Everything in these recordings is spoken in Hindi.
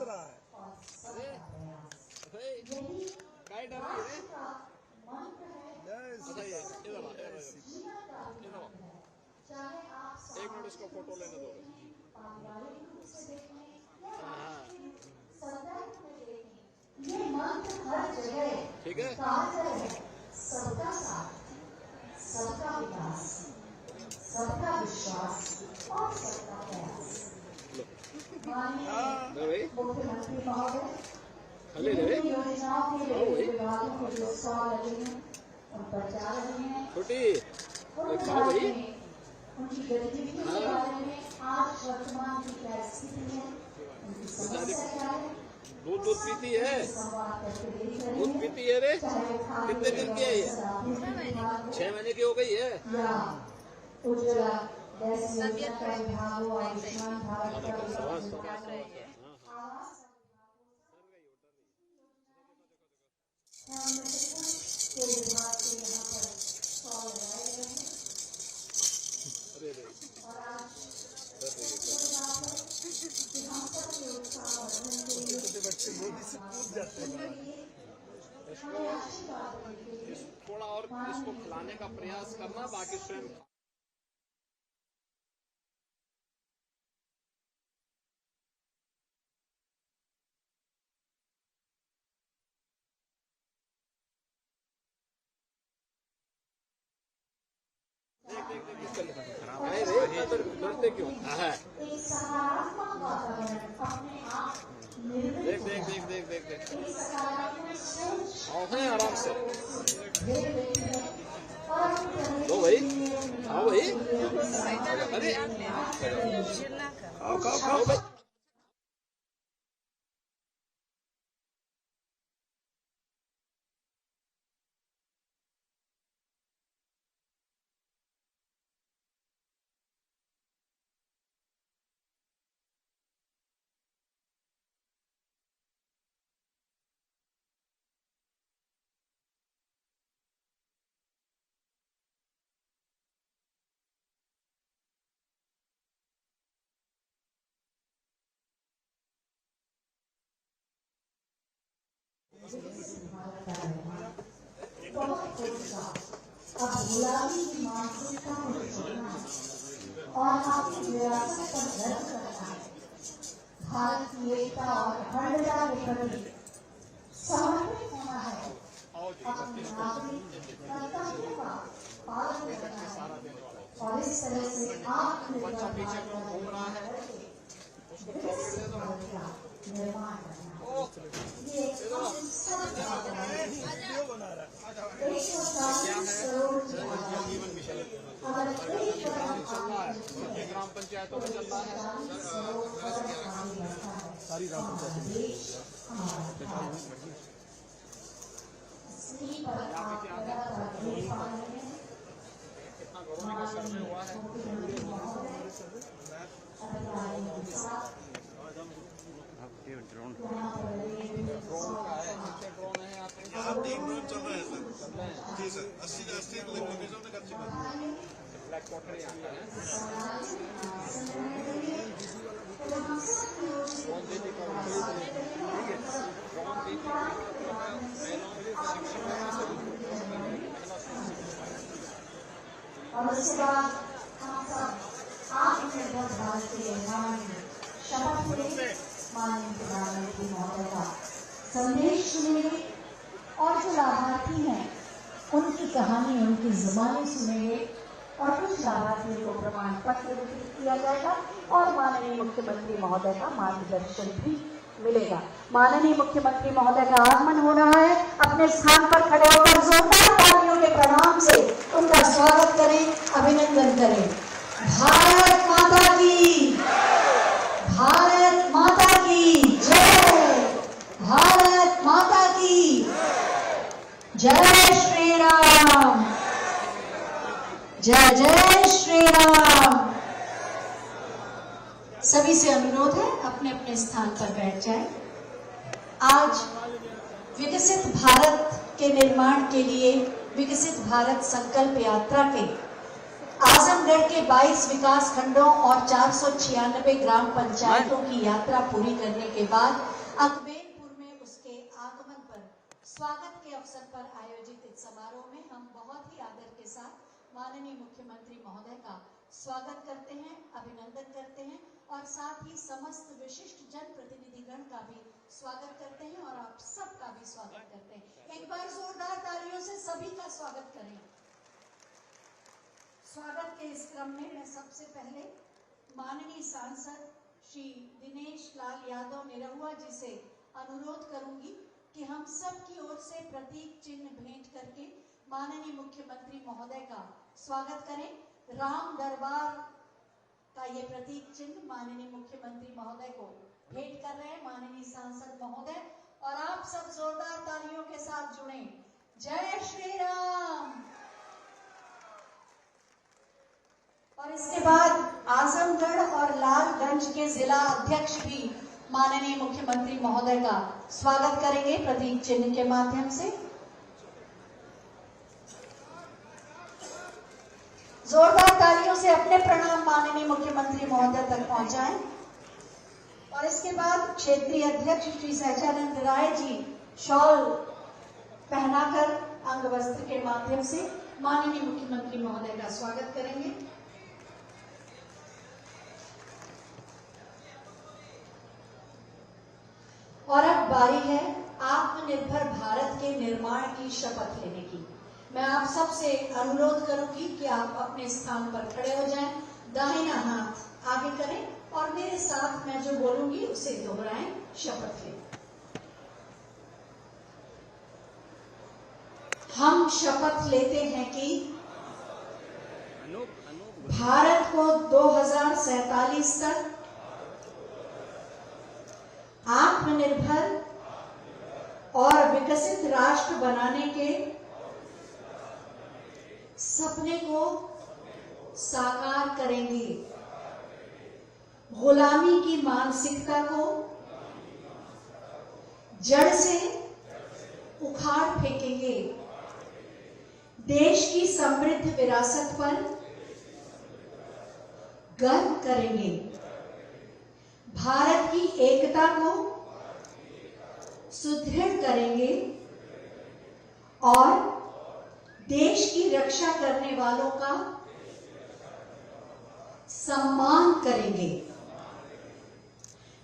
रहा है। काय डर रही है? एक मिनट उसको फोटो लेने दो। ठीक है। सबका साथ, सबका विकास, सबका विश्वास और सबका प्रयास। माननीय मुख्यमंत्री महोदय, योजनाओं के लिए विभागों के जो स्टॉल लगे हैं उन पर जा रहे हैं। उनकी गतिविधियों के बारे में आज वर्तमान की क्या स्थिति है, उनकी समस्या क्या है, दूध पीती है, दूध पीती है रे। कितने दिन की है ये? 6 महीने की हो गई है। उज्ज्वला गैस योजना का विभाग हो, आयुष्मान भारत का विभाग के विभाग के यहाँ पर स्टॉल लगाए गए हैं। और आज हम सबके उत्साह वर्धन के लिए बच्चे मोदी से पूछ जाते हैं। थोड़ा और इसको खिलाने का प्रयास करना, बाकी स्वयं डरते क्यों? एक सकारात्मक वातावरण अपने आप देख आओ है आराम से। लो भाई, आओ भाई। अरे खाओ भाई। अब गुलामी की मानसिकता को छोड़ना और अपनी विरासत पर गर्व करना है। भारत की एकता और अखंडता के प्रति समर्पित होना है। अपने नागरिक कर्तव्यों का पालन करना है और इस तरह से आत्मनिर्भर भारत का निर्माण करना है। ये ग्राम पंचायतों में चल रहा है। सारी ग्राम कितना घरों का सर्वे हुआ है। ड्रोन का है, नीचे ड्रोन है। यहाँ 3 ड्रोन चल रहे हैं सर। जी सर, 80 लोकेशन में कर चुका है। ब्लैक वाटर यहाँ है। ड्रोन दीदी का और उसके बाद हम सब आत्मनिर्भर भारत के निर्माण में शपथ लेंगे। माननीय प्रधानमंत्री महोदय का संदेश सुनेंगे और जो लाभार्थी हैं उनकी कहानी उनकी जुबानी सुनेंगे और कुछ लाभार्थियों को प्रमाण पत्र वितरित किया जाएगा और माननीय मुख्यमंत्री महोदय का मार्गदर्शन भी मिलेगा। माननीय मुख्यमंत्री महोदय का आगमन हो रहा है। अपने स्थान पर खड़े होकर जोरदार तालियों के प्रणाम से उनका स्वागत करें, अभिनंदन करें। भारत माता की, भारत माता की जय, भारत माता की जय। श्री राम, जय जय श्री राम। सभी से अनुरोध है अपने अपने स्थान पर बैठ जाएं। आज विकसित भारत के निर्माण के लिए विकसित भारत संकल्प यात्रा के आजम आजमगढ़ के 22 विकास खंडों और 496 ग्राम पंचायतों की यात्रा पूरी करने के बाद अकबेरपुर में उसके आगमन पर स्वागत के अवसर पर आयोजित इस समारोह में हम बहुत ही आदर के साथ माननीय मुख्यमंत्री महोदय का स्वागत करते हैं, अभिनंदन करते हैं और साथ ही समस्त विशिष्ट जनप्रतिनिधिगण का भी स्वागत करते हैं और आप सबका भी स्वागत करते हैं। एक बार जोरदार तालियों से सभी का स्वागत करें। स्वागत के इस क्रम में मैं सबसे पहले माननीय सांसद श्री दिनेश लाल यादव निरहुआ जी से अनुरोध करूंगी कि हम सब की ओर से प्रतीक चिन्ह भेंट करके माननीय मुख्यमंत्री महोदय का स्वागत करें। राम दरबार का ये प्रतीक चिन्ह माननीय मुख्यमंत्री महोदय को भेंट कर रहे हैं माननीय सांसद महोदय, और आप सब जोरदार तालियों के साथ जुड़े। जय श्री राम। और इसके बाद आजमगढ़ और लालगंज के जिला अध्यक्ष भी माननीय मुख्यमंत्री महोदय का स्वागत करेंगे प्रतीक चिन्ह के माध्यम से। जोरदार तालियों से अपने प्रणाम माननीय मुख्यमंत्री महोदय तक पहुंचाएं। और इसके बाद क्षेत्रीय अध्यक्ष श्री सहजानंद राय जी शॉल पहनाकर अंग वस्त्र के माध्यम से माननीय मुख्यमंत्री महोदय का स्वागत करेंगे। और अब बारी है आत्मनिर्भर भारत के निर्माण की शपथ लेने की। मैं आप सबसे अनुरोध करूंगी कि आप अपने स्थान पर खड़े हो जाएं, दाहिना हाथ आगे करें और मेरे साथ मैं जो बोलूंगी उसे दोहराएं। शपथ लें। हम शपथ लेते हैं कि भारत को 2047 तक आत्मनिर्भर और विकसित राष्ट्र बनाने के सपने को साकार करेंगे। गुलामी की मानसिकता को जड़ से उखाड़ फेंकेंगे। देश की समृद्ध विरासत पर गर्व करेंगे। भारत की एकता को सुदृढ़ करेंगे और देश की रक्षा करने वालों का सम्मान करेंगे।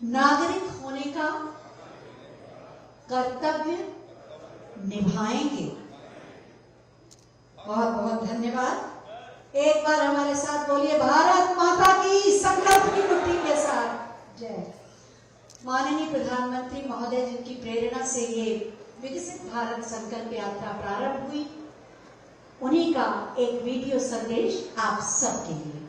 नागरिक होने का कर्तव्य निभाएंगे। बहुत बहुत धन्यवाद। एक बार हमारे साथ बोलिए, भारत माता की, संकल्प की मुट्ठी के साथ जय। माननीय प्रधानमंत्री महोदय जिनकी प्रेरणा से ये विकसित भारत संकल्प यात्रा प्रारंभ हुई, उन्हीं का एक वीडियो संदेश आप सबके लिए।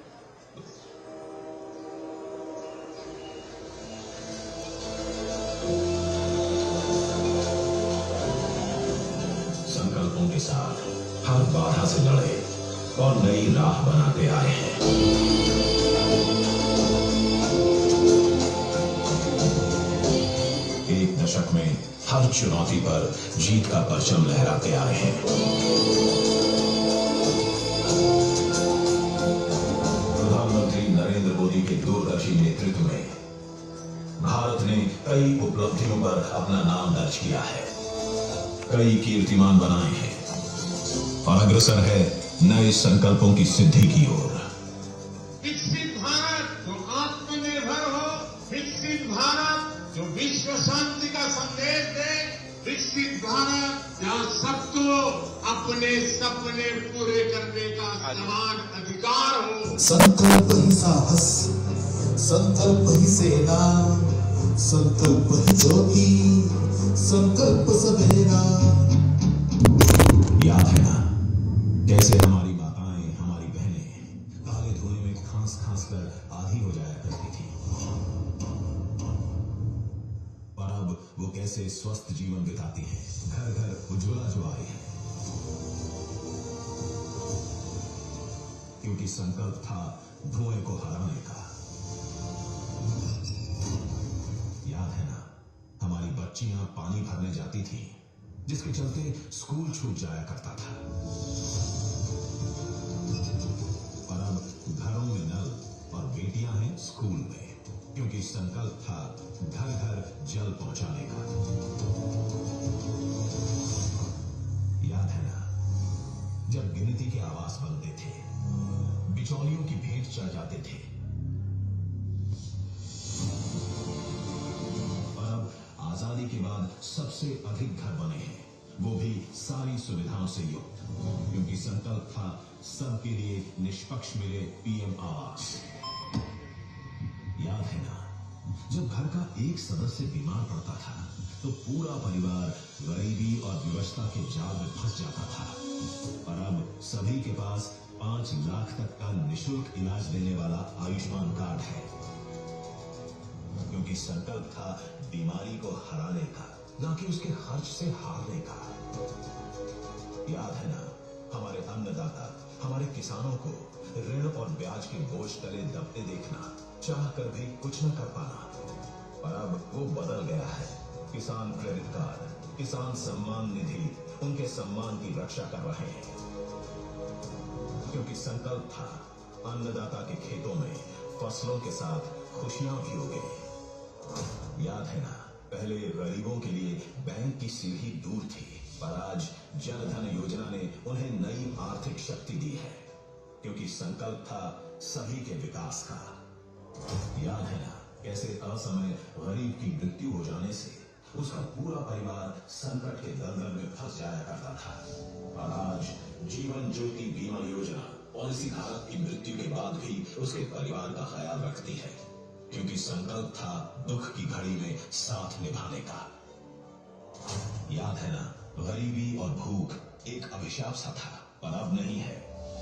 संकल्पों के साथ हर बाधा से लड़े और नई राह बनाते आए हैं। एक दशक में हर चुनौती पर जीत का परचम लहराते आए हैं। प्रधानमंत्री नरेंद्र मोदी के दूरदर्शी नेतृत्व में भारत ने कई उपलब्धियों पर अपना नाम दर्ज किया है, कई कीर्तिमान बनाए हैं और अग्रसर है नए संकल्पों की सिद्धि की ओर। विकसित भारत जो आत्मनिर्भर हो, विकसित भारत जो विश्व शांति का संदेश दे, विकसित भारत जहाँ सबको अपने सपने पूरे करने का समान अधिकार हो। संकल्प ही साहस, संकल्प ही सेना, संकल्प ही ज्योति, संकल्प सवेरा। याद है ना कैसे हमारी माताएं, हमारी बहनें काले धुएं में खांस खांस कर आधी हो जाया करती थी, और अब वो कैसे स्वस्थ जीवन बिताती हैं। घर घर उज्ज्वला जो आई है, क्योंकि संकल्प था धुएं को हराने का। याद है ना हमारी बच्चियां पानी भरने जाती थी, जिसके चलते स्कूल छूट जाया करता था, और अब घरों में नल और बेटियां हैं स्कूल में, क्योंकि संकल्प था घर घर जल पहुंचाने का। याद है ना, जब गिनती के आवास बनते थे, बिचौलियों की भेंट चढ़ जाते थे, और अब आजादी के बाद सबसे अधिक घर बने हैं, वो भी सारी सुविधाओं से युक्त, क्योंकि संकल्प था सबके लिए निष्पक्ष मिले पीएम आवास। याद है ना, जब घर का एक सदस्य बीमार पड़ता था तो पूरा परिवार गरीबी और विवशता के जाल में फंस जाता था, और अब सभी के पास 5 लाख तक का निशुल्क इलाज देने वाला आयुष्मान कार्ड है, क्योंकि संकल्प था बीमारी को हराने का, ना कि उसके खर्च से हारने का। याद है ना, हमारे अन्नदाता, हमारे किसानों को ऋण और ब्याज के बोझ तले दबते देखना, चाह कर भी कुछ न कर पाना। पर अब वो बदल गया है। किसान क्रेडिट कार्ड, किसान सम्मान निधि उनके सम्मान की रक्षा कर रहे हैं, क्योंकि संकल्प था अन्नदाता के खेतों में फसलों के साथ खुशियां भी उगे। याद है ना, पहले गरीबों के लिए बैंक की सीढ़ी दूर थी, पर आज जनधन योजना ने उन्हें नई आर्थिक शक्ति दी है, क्योंकि संकल्प था सभी के विकास का। याद है ना, कैसे असमय गरीब की मृत्यु हो जाने से उसका पूरा परिवार संकट के दलदल में फंस जाया करता था, और आज जीवन ज्योति बीमा योजना पॉलिसी धारक की मृत्यु के बाद भी उसके परिवार का ख्याल रखती है, क्योंकि संकल्प था दुख की घड़ी में साथ निभाने का। याद है ना, गरीबी और भूख एक अभिशाप सा था, पर अब नहीं है।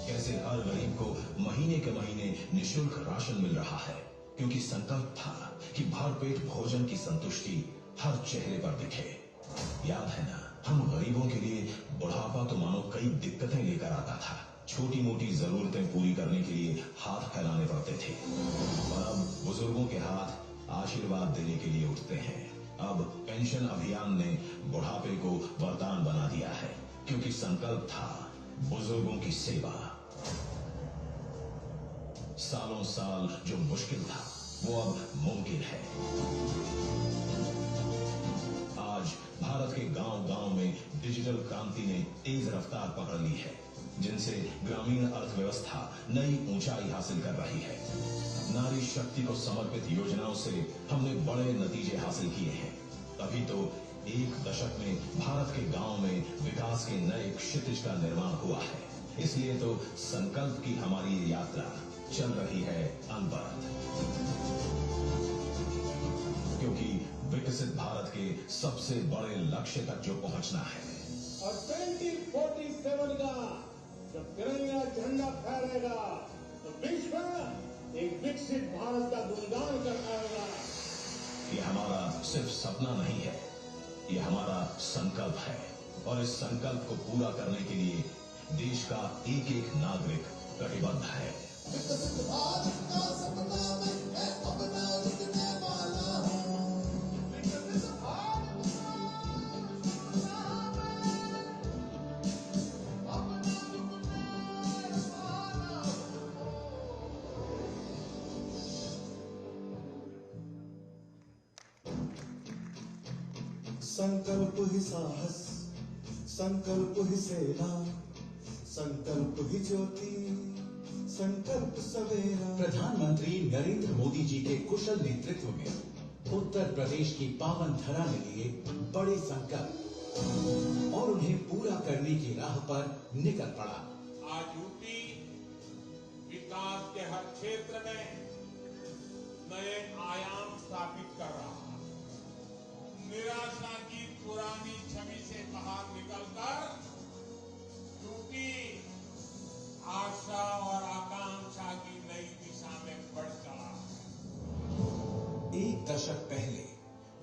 कैसे हर गरीब को महीने के महीने निशुल्क राशन मिल रहा है, क्योंकि संकल्प था कि भरपेट भोजन की संतुष्टि हर चेहरे पर दिखे। याद है ना, हम गरीबों के लिए बुढ़ापा तो मानो कई दिक्कतें लेकर आता था, छोटी मोटी जरूरतें पूरी करने के लिए हाथ फैलाने पड़ते थे, और अब बुजुर्गों के हाथ आशीर्वाद देने के लिए उठते हैं। अब पेंशन अभियान ने बुढ़ापे को वरदान बना दिया है, क्योंकि संकल्प था बुजुर्गों की सेवा। सालों साल जो मुश्किल था वो अब मुमकिन है। आज भारत के गांव-गांव में डिजिटल क्रांति ने तेज रफ्तार पकड़ ली है, जिनसे ग्रामीण अर्थव्यवस्था नई ऊंचाई हासिल कर रही है। नारी शक्ति को समर्पित योजनाओं से हमने बड़े नतीजे हासिल किए हैं, तभी तो एक दशक में भारत के गांव में विकास के नए क्षितिज का निर्माण हुआ है। इसलिए तो संकल्प की हमारी ये यात्रा चल रही है अनवरत, क्योंकि विकसित भारत के सबसे बड़े लक्ष्य तक जो पहुंचना है, और 2047 का जब तिरंगा झंडा फहरेगा तो विश्व एक विकसित भारत का गुणगान करता होगा। ये हमारा सिर्फ सपना नहीं है, ये हमारा संकल्प है, और इस संकल्प को पूरा करने के लिए देश का एक एक नागरिक कटिबद्ध है। विकसित भारत का सपना मैं अपना लिखने वाला हूँ। विकसित भारत का सपना मैं अपना लिखने वाला हूँ। संकल्प ही साहस, संकल्प ही सेना, संकल्प ही ज्योति, संकल्प सवेरा। प्रधानमंत्री नरेंद्र मोदी जी के कुशल नेतृत्व में उत्तर प्रदेश की पावन धरा ने लिए बड़े संकल्प और उन्हें पूरा करने की राह पर निकल पड़ा। आज यूपी विकास के हर क्षेत्र में नए आयाम स्थापित कर रहा है। निराशा की पुरानी छवि से बाहर निकलकर यूपी आशा और आकांक्षा की नई दिशा में बढ़ चला। एक दशक पहले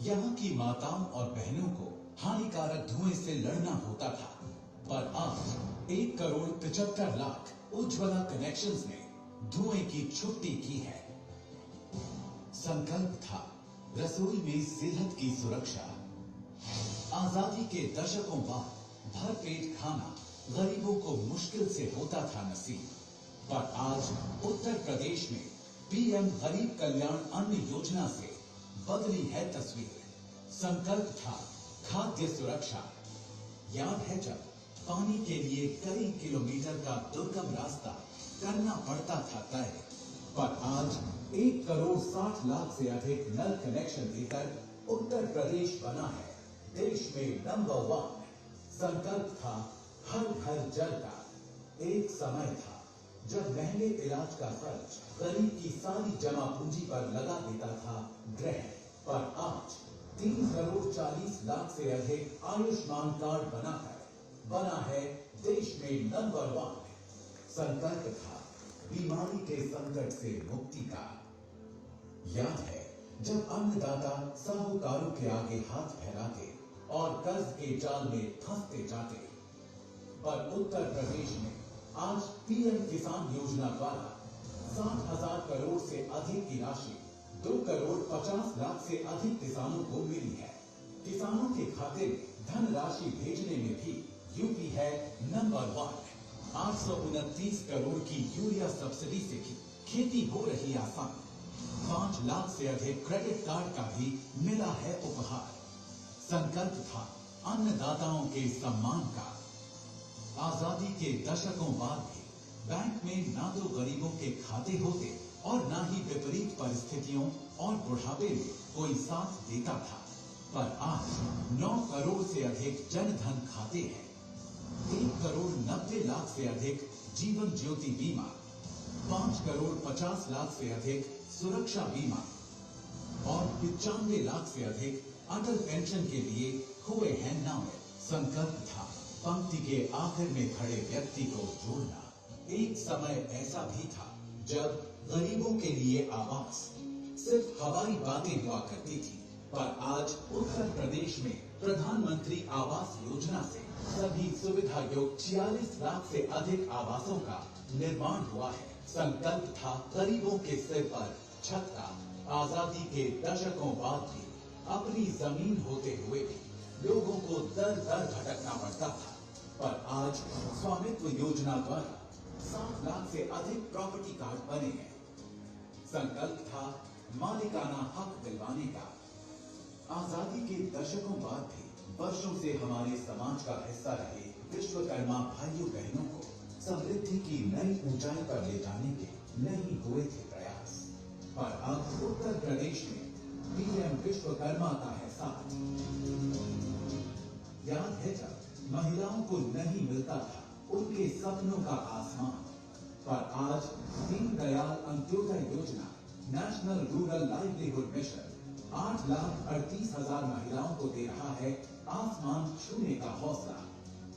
यहाँ की माताओं और बहनों को हानिकारक धुएं से लड़ना होता था, पर आज 1,75,00,000 उज्ज्वला कनेक्शंस ने धुएं की छुट्टी की है। संकल्प था रसोई में सेहत की सुरक्षा। आजादी के दशकों बाद भरपेट खाना गरीबों को मुश्किल से होता था नसीब, पर आज उत्तर प्रदेश में पीएम गरीब कल्याण अन्न योजना से बदली है तस्वीर। संकल्प था खाद्य सुरक्षा। याद है जब पानी के लिए कई किलोमीटर का दुर्गम रास्ता करना पड़ता था तय, पर आज 1,60,00,000 से अधिक नल कनेक्शन देकर उत्तर प्रदेश बना है देश में नंबर 1। संकल्प था हर घर जल का। एक समय था जब महंगे इलाज का खर्च गरीब की सारी जमा पूंजी पर लगा देता था ग्रह, पर आज 3,40,00,000 से अधिक आयुष्मान कार्ड बना है देश में नंबर 1। संकल्प था बीमारी के संकट से मुक्ति का। याद है जब अन्नदाता साहूकारों के आगे हाथ फैलाते और कर्ज के जाल में फंसते जाते, पर उत्तर प्रदेश में आज पीएम किसान योजना द्वारा 60,000 करोड़ से अधिक की राशि 2,50,00,000 से अधिक किसानों को मिली है। किसानों के खाते में धनराशि भेजने में भी यूपी है नंबर 1। 829 करोड़ की यूरिया सब्सिडी से भी खेती हो रही आसान। 5 लाख से अधिक क्रेडिट कार्ड का भी मिला है उपहार। संकल्प था अन्नदाताओं के सम्मान का। आजादी के दशकों बाद भी बैंक में ना तो गरीबों के खाते होते और ना ही विपरीत परिस्थितियों और बुढ़ापे में कोई साथ देता था, पर आज 9 करोड़ से अधिक जनधन खाते हैं। 1,90,00,000 से अधिक जीवन ज्योति बीमा, 5,50,00,000 से अधिक सुरक्षा बीमा और 95 लाख से अधिक अटल पेंशन के लिए हुए हैं नामित। संकल्प था पंक्ति के आखिर में खड़े व्यक्ति को जोड़ना। एक समय ऐसा भी था जब गरीबों के लिए आवास सिर्फ हवाई बातें हुआ करती थी, पर आज उत्तर प्रदेश में प्रधानमंत्री आवास योजना से सभी सुविधा युक्त 46 लाख से अधिक आवासों का निर्माण हुआ है। संकल्प था गरीबों के सिर पर छत का। आजादी के दशकों बाद भी अपनी जमीन होते हुए भी लोगों को दर दर भटकना पड़ता था, पर आज स्वामित्व योजना द्वारा 7 लाख से अधिक प्रॉपर्टी कार्ड बने हैं। संकल्प था मालिकाना हक दिलवाने का। आजादी के दशकों बाद भी वर्षों से हमारे समाज का हिस्सा रहे विश्वकर्मा भाइयों बहनों को समृद्धि की नई ऊंचाई पर ले जाने के नहीं हुए थे प्रयास, पर अब उत्तर प्रदेश में पीएम विश्वकर्मा का है साथ। याद है जब महिलाओं को नहीं मिलता था उनके सपनों का आसमान, पर आज दीनदयाल अंत्योदय योजना नेशनल रूरल लाइवलीहुड मिशन 8,38,000 महिलाओं को दे रहा है आसमान छूने का हौसला।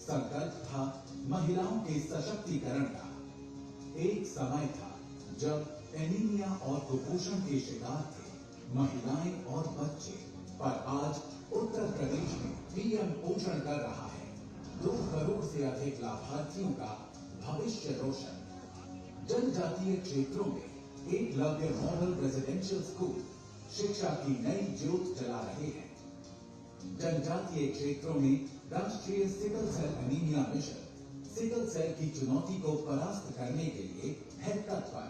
संकल्प था महिलाओं के सशक्तिकरण का। एक समय था जब एनीमिया और कुपोषण के शिकार थे महिलाएं और बच्चे, पर आज उत्तर प्रदेश में पीएम पोषण कर रहा है 2 करोड़ से अधिक लाभार्थियों का भविष्य रोशन। जनजातीय क्षेत्रों में एकलव्य मॉडल रेजिडेंशियल स्कूल शिक्षा की नई ज्योत जला रहे हैं। जनजातीय क्षेत्रों में राष्ट्रीय sickle cell anaemia mission sickle cell की चुनौती को परास्त करने के लिए है तत्पर।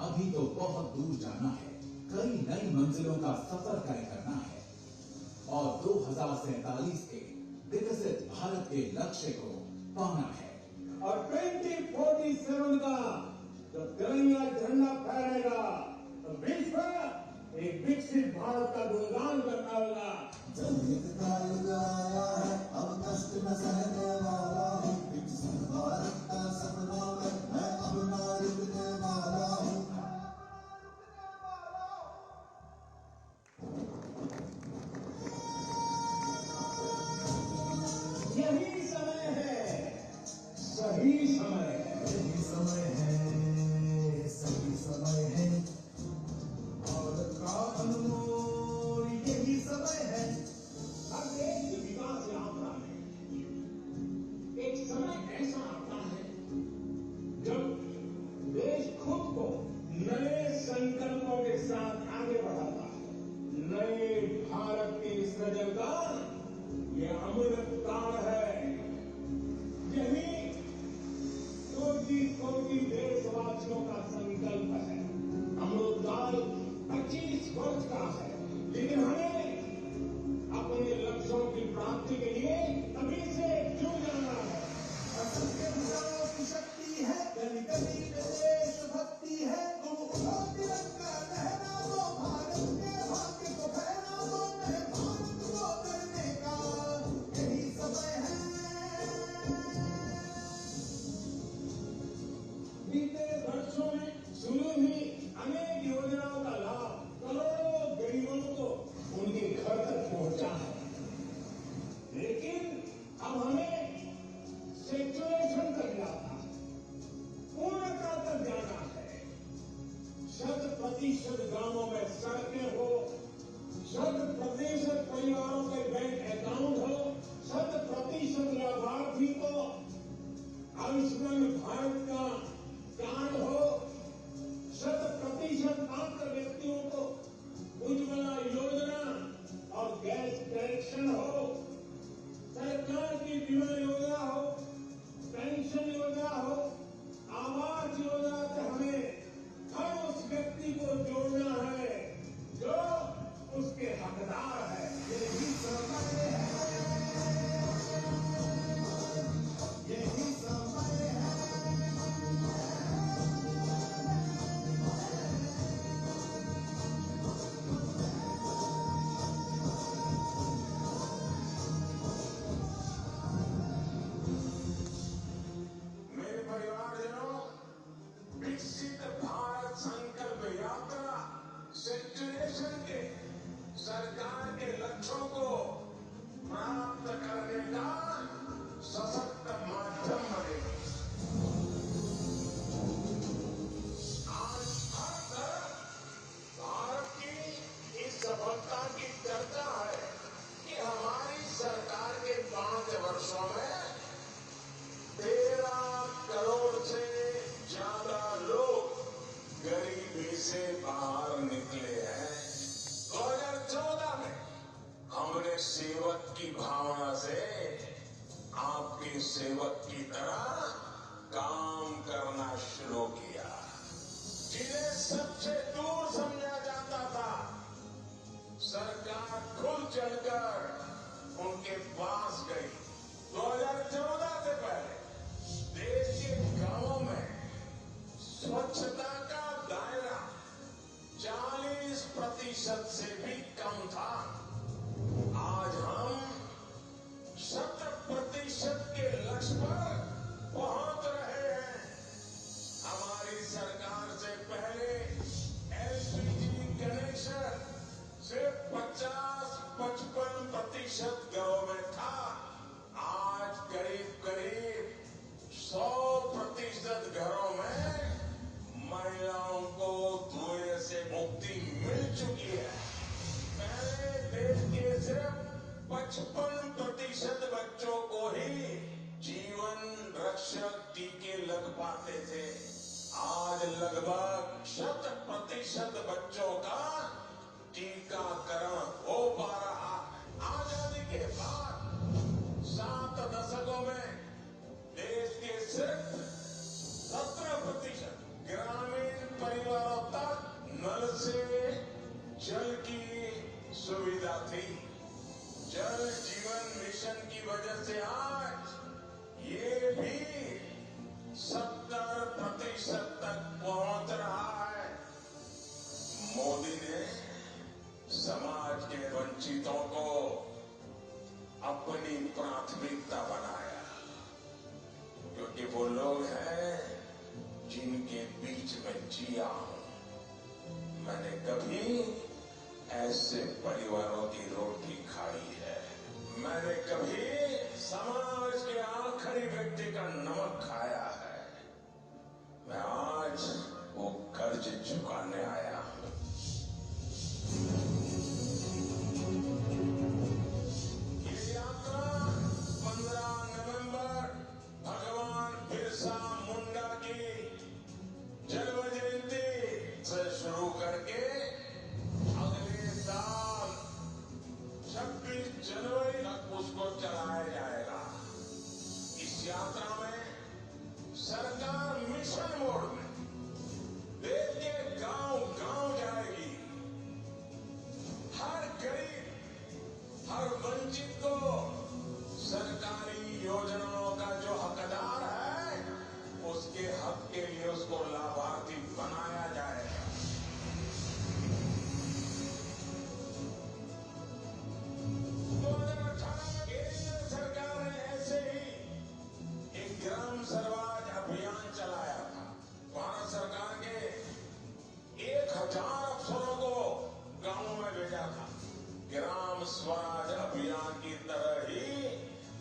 अभी तो बहुत दूर जाना है, कई नई मंजिलों का सफर तय करना है और 2047 के विकसित भारत के लक्ष्य को पाना है। और 2047 का जो तिरंगा झंडा फहराएगा तो विश्व एक विकसित भारत का गुणगान करता होगा। जनहित का युग आया है, अब कष्ट न सहने वाला हूँ। विकसित भारत का सपना मैं अब ना रुकने वाला हूँ। यही समय है, सही समय है, यही समय है, सही समय है। भारत का अनमोल यही समय है। हर देश की विकास यात्रा है। एक समय ऐसा आता है जब देश खुद को नए संकल्पों के साथ आगे बढ़ाता है। नए भारत की सृजन का ये अमृत काल है। यही 2 25 कोटि देशवासियों का संकल्प है। अमृत काल 25 वर्ष का है, लेकिन हमें अपने लक्ष्यों की प्राप्ति के लिए अभी से जुट जाना है। असत्य विचारों की शक्ति है, गली गली में देशभक्ति है। तुम उठो तिरंगा लहरा दो, भारत के भाग्य को फहरा दो, नए भारत को करने का यही समय है। बीते वर्षों में शुरू हुई अनेक योजनाओं का लाभ करोड़ों गरीबों को उनके घर तक पहुंचा है, लेकिन अब हमें सेचुरेशन तक जाना है, पूर्णता तक जाना है। 100% गांवों में सड़कें हो, 100% परिवारों के बैंक अकाउंट हो, 100% लाभार्थी को आयुष्मान भारत का कार्ड हो, 100% पात्र व्यक्तियों को उज्ज्वला योजना और गैस कनेक्शन हो, सरकार की बीमा योजना हो, पेंशन योजना हो, आवास योजना से हमें हर उस व्यक्ति को जोड़ना है जो उसके हकदार है। यही समय है, यही समय है। मेरे परिवारजनों, विकसित भारत संकल्प यात्रा सेचुरेशन के सरकार के लक्ष्यों को प्राप्त करने का सशक्त माध्यम बनेगी। आज हर तरफ भारत की इस सफलता की चर्चा है कि हमारी सरकार के 5 वर्षों में 13 करोड़ से ज्यादा लोग गरीबी से बाहर निकले हैं। 2014 में हमने सेवक की भावना से आपके सेवक की तरह काम करना शुरू किया। जिन्हें सबसे दूर समझा जाता था, सरकार खुद चलकर उनके पास गई। 2014 से पहले देश के गांवों में स्वच्छता का दायरा 40% से भी कम था। आज हम 100% के लक्ष्य पर पहुंच रहे हैं। हमारी सरकार से पहले एलपीजी कनेक्शन सिर्फ 50-55% घरों में था। आज करीब 100% घरों में महिलाओं को धुएं से मुक्ति मिल चुकी है। पहले देश के सिर्फ 55% बच्चों को ही जीवन रक्षक टीके लग पाते थे। आज लगभग 100% बच्चों का टीकाकरण हो पा रहा है। आजादी के बाद 7 दशकों में देश के सिर्फ 17% ग्रामीण परिवारों तक नल से जल की सुविधा थी। जल जीवन मिशन की वजह से आज ये भी 70% तक पहुंच रहा है। मोदी ने समाज के वंचितों को अपनी प्राथमिकता बनाया, क्योंकि वो लोग हैं जिनके बीच में जिया हूं। मैंने कभी ऐसे परिवारों की रोटी खाई है। मैंने कभी समाज के आखिरी व्यक्ति का नमक खाया है। मैं आज वो कर्ज चुकाने आया हूं। ये यात्रा 15 नवंबर भगवान बिरसा मुंडा की जन्म जयंती से शुरू करके अगले साल 26 जनवरी तक उसको चलाया जाएगा। इस यात्रा में सरकार हर वंचित को सरकारी योजनाओं का जो हकदार है, उसके हक के लिए उसको लाभार्थी बनाया जाएगा। 2018 केंद्र सरकार ने ऐसे ही एक ग्राम स्वराज अभियान चलाया था। भारत सरकार के 1000 अफसरों को गांवों में भेजा था। ग्राम स्वराज अभियान की तरह ही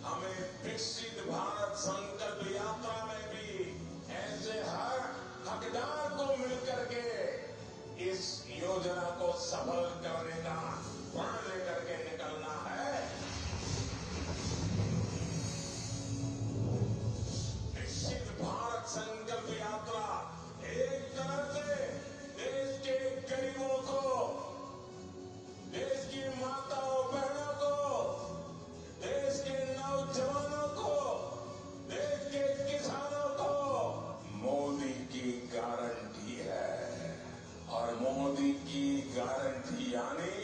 हमें विकसित भारत संकल्प यात्रा में भी ऐसे हर हकदार को मिलकर के इस योजना को सफल करने का प्रण लेकर के निकलना है। विकसित भारत संकल्प यात्रा एक तरह से देश के गरीबों को, देश की माताओं बहनों को, देश के नौजवानों को, देश के किसानों को मोदी की गारंटी है। और मोदी की गारंटी यानी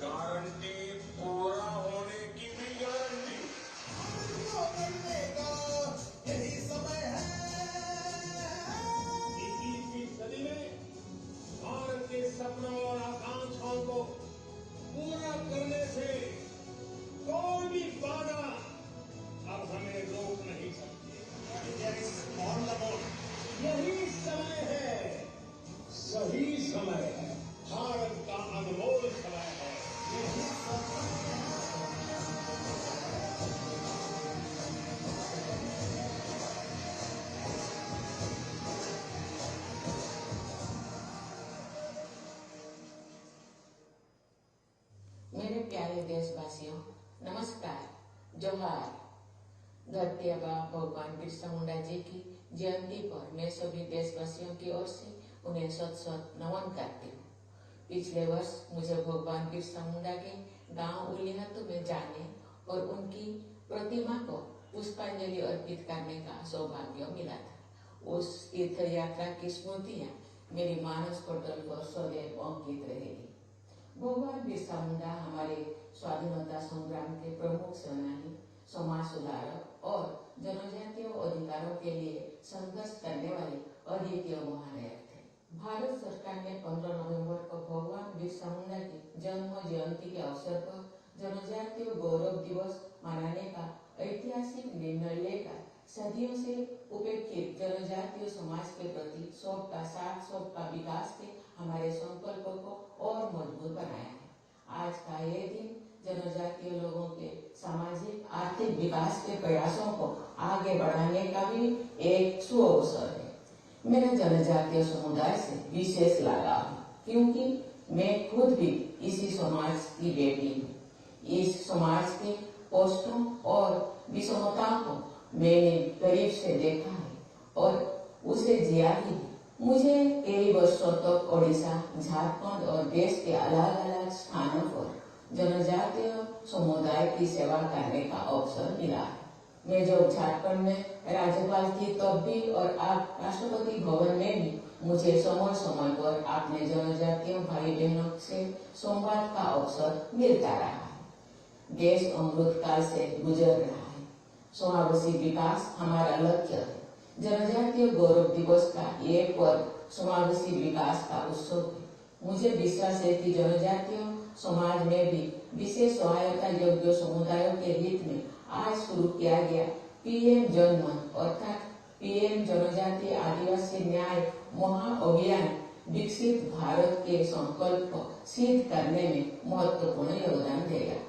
गारंटी पूरा होने की भी गारंटी। करने का यही समय है। 21वीं सदी में भारत के सपनों और आकांक्षाओं को पूरा करने से कोई भी बाधा अब हमें रोक नहीं सकती। ऑन द बोर्ड यही समय है, सही समय है, भारत का अनमोल समय है। मेरे प्यारे देशवासियों, नमस्कार, जोहार। धरती आबा भगवान बिरसा मुंडा जी की जयंती पर मैं सभी देशवासियों की ओर से उन्हें सत नमन करती हूँ। पिछले वर्ष मुझे भगवान बिरसा मुंडा के गांव उलिहातू में जाने और उनकी प्रतिमा को पुष्पांजलि अर्पित करने का सौभाग्य मिला था। उस तीर्थ यात्रा की स्मृतियाँ मेरी मानस पटल पर सदैव अंकित रहेगी। भगवान बिरसा मुंडा हमारे स्वाधीनता संग्राम के प्रमुख सेनानी, समाज सुधारक और जनजातीय अधिकारों के लिए संघर्ष करने वाले अद्वितीय महानायक थे। भारत सरकार ने 15 नवंबर को भगवान बिरसा मुंडा की जन्म जयंती के अवसर पर जनजातीय गौरव दिवस मनाने का ऐतिहासिक निर्णय लेकर सदियों से उपेक्षित जनजातीय समाज के प्रति सबका साथ सबका विकास के हमारे संकल्प को और मजबूत बनाया है। आज का ये दिन जनजातीय लोगों के सामाजिक आर्थिक विकास के प्रयासों को आगे बढ़ाने का भी एक सुअवसर है। मेरा जनजातीय समुदाय से विशेष लगाव है, क्योंकि मैं खुद भी इसी समाज की बेटी हूँ। इस समाज के कष्टों और विषमताओं को मैंने करीब से देखा है और उसे जिया ही। मुझे कई वर्षों तक ओडिशा, झारखंड और देश के अलग अलग स्थानों पर जनजातीय समुदाय की सेवा करने का अवसर मिला है। मैं जब झारखंड में राज्यपाल थी तब भी और अब राष्ट्रपति भवन में भी मुझे समय समय पर अपने जनजातीय भाई बहनों से संवाद का अवसर मिलता रहा है। देश अमृत काल से गुजर रहा है। समावेशी विकास हमारा लक्ष्य है। जनजातीय गौरव दिवस का ये पर्व समावेशी विकास का उत्सव है। मुझे विश्वास है कि जनजातीय समाज में भी विशेष सहायता योग्य समुदायों के हित में आज शुरू किया गया पीएम जनमन अर्थात पीएम जनजातीय आदिवासी न्याय महाअभियान विकसित भारत के संकल्प को सिद्ध करने में महत्वपूर्ण योगदान देगा।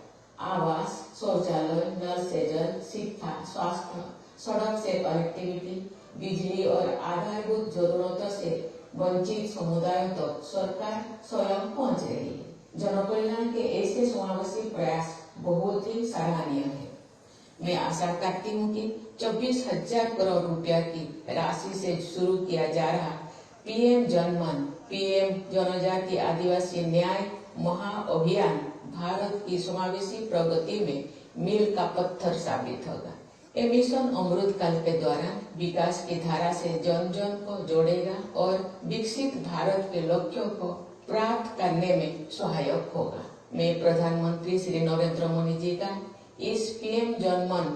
आवास, शौचालय, नल से जल, शिक्षा, स्वास्थ्य, सड़क से कनेक्टिविटी, बिजली और आधारभूत जरूरतों से वंचित समुदायों तक सरकार स्वयं पहुंच रही है। जनकल्याण के ऐसे समावेशी प्रयास बहुत ही सराहनीय है। मैं आशा करती हूँ कि 24,000 करोड़ रुपया की राशि से शुरू किया जा रहा पीएम जनमन, पीएम जनजातीय आदिवासी न्याय महाअभियान भारत की समावेशी प्रगति में मील का पत्थर साबित होगा। ये मिशन अमृत काल के दौरान विकास की धारा से जन जन को जोड़ेगा और विकसित भारत के लक्ष्यों को प्राप्त करने में सहायक होगा। मैं प्रधानमंत्री श्री नरेंद्र मोदी जी का इस पीएम जनमन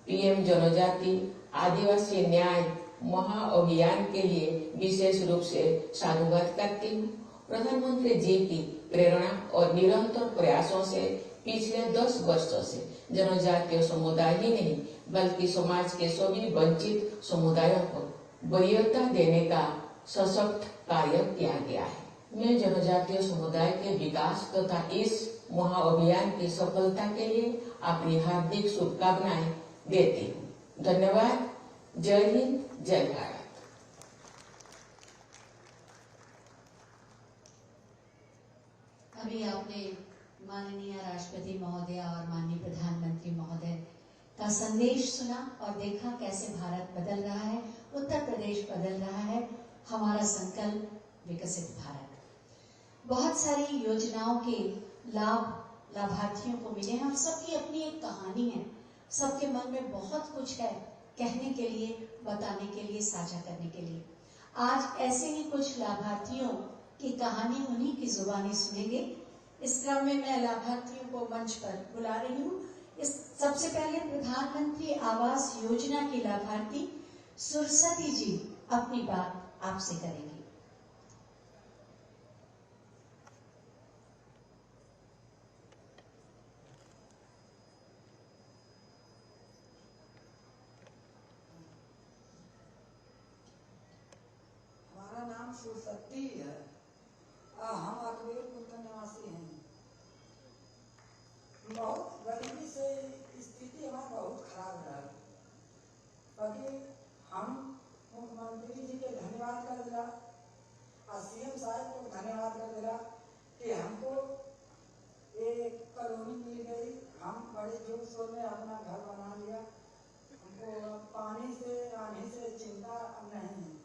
पीएम जनजाति आदिवासी न्याय महाअभियान के लिए विशेष रूप से साधुवाद करती हूँ। प्रधानमंत्री जी की प्रेरणा और निरंतर प्रयासों से पिछले 10 वर्षों से जनजातीय समुदाय ही नहीं बल्कि समाज के सभी वंचित समुदायों को वरीयता देने का सशक्त कार्य किया गया है। मैं जनजातीय समुदाय के विकास तथा इस महाअभियान की सफलता के लिए अपनी हार्दिक शुभकामनाएं देती हूँ। धन्यवाद। जय हिंद, जय भारत। अभी आपने माननीय राष्ट्रपति महोदय और माननीय प्रधानमंत्री महोदय का संदेश सुना और देखा कैसे भारत बदल रहा है, उत्तर प्रदेश बदल रहा है। हमारा संकल्प विकसित भारत। बहुत सारी योजनाओं के लाभ लाभार्थियों को मिले हैं और सबकी अपनी एक कहानी है। सबके मन में बहुत कुछ है कहने के लिए, बताने के लिए, साझा करने के लिए। आज ऐसे ही कुछ लाभार्थियों की कहानी उन्हीं की जुबानी सुनेंगे। इस क्रम में मैं लाभार्थियों को मंच पर बुला रही हूँ। इस सबसे पहले प्रधानमंत्री आवास योजना की लाभार्थी सुरसती जी अपनी बात आपसे करेंगी। हमारा नाम सुरसती है। हम अकबरपुर के निवासी हैं। बहुत गरीबी से स्थिति हमारी बहुत खराब रहा, क्योंकि हम मुख्यमंत्री जी के धन्यवाद कर दिला और सीएम साहब को धन्यवाद कर दिला कि हमको एक कॉलोनी मिल गई। हम बड़े जोर शोर में अपना घर बना लिया। हमको पानी से आने से चिंता नहीं है।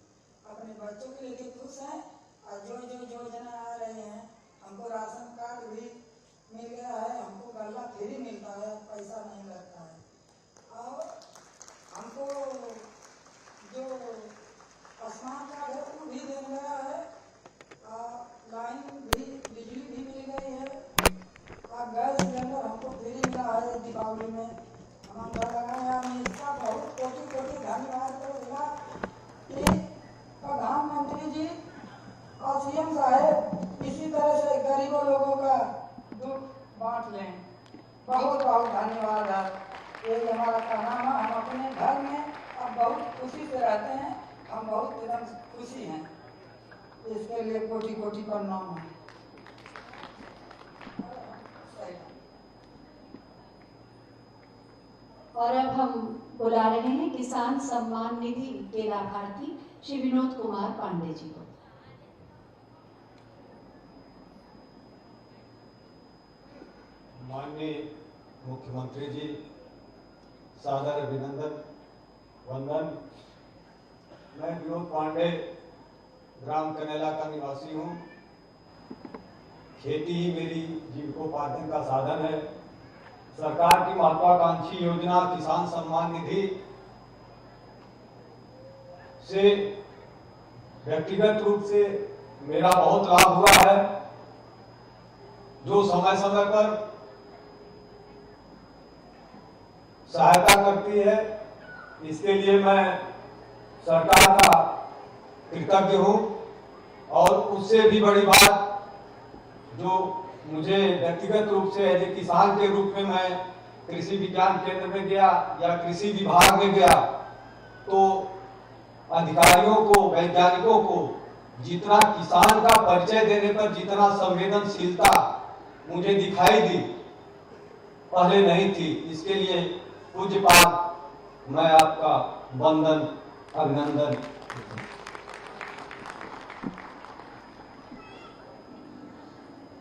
अपने बच्चों के लिए खुश हैं और जो योजना आ रहे हैं, हमको राशन कार्ड भी मिल गया है। हमको गल्ला फ्री मिलता है, पैसा नहीं लगता है। और हमको जो आयुष्मान कार्ड है वो भी दे गया है। लाइन भी, बिजली भी मिल गई है और गैस सिलेंडर हमको फ्री मिला है दीपावली में। हम घर लगाया। मैं इसका बहुत कोटि कोटि धन्यवाद करूँगा कि प्रधानमंत्री जी और सीएम साहब इसी तरह से गरीबों लोगों का दुख बांट लें। बहुत बहुत धन्यवाद है। ये हमारा कहना है। हम अपने घर में अब बहुत खुशी से रहते हैं। हम बहुत एकदम खुशी हैं। इसके लिए कोटि कोटि प्रणाम है। और अब हम बुला रहे हैं किसान सम्मान निधि के लाभार्थी श्री विनोद कुमार पांडे जी को। माननीय मुख्यमंत्री जी, सादर अभिनंदन, वंदन। मैं विनोद पांडे ग्राम कनेला का निवासी हूँ। खेती ही मेरी जीविकोपार्जन का साधन है। सरकार की महत्वाकांक्षी योजना किसान सम्मान निधि से व्यक्तिगत रूप से मेरा बहुत लाभ हुआ है, जो समय समय पर सहायता करती है। इसके लिए मैं सरकार का कृतज्ञ हूँ। और उससे भी बड़ी बात, जो मुझे व्यक्तिगत रूप से एज ए किसान के रूप में मैं कृषि विज्ञान केंद्र में गया या कृषि विभाग में गया, तो अधिकारियों को, वैज्ञानिकों को जितना किसान का परिचय देने पर जितना संवेदनशीलता मुझे दिखाई दी, पहले नहीं थी। इसके लिए पूज्यपाद मैं आपका वंदन, अभिनंदन।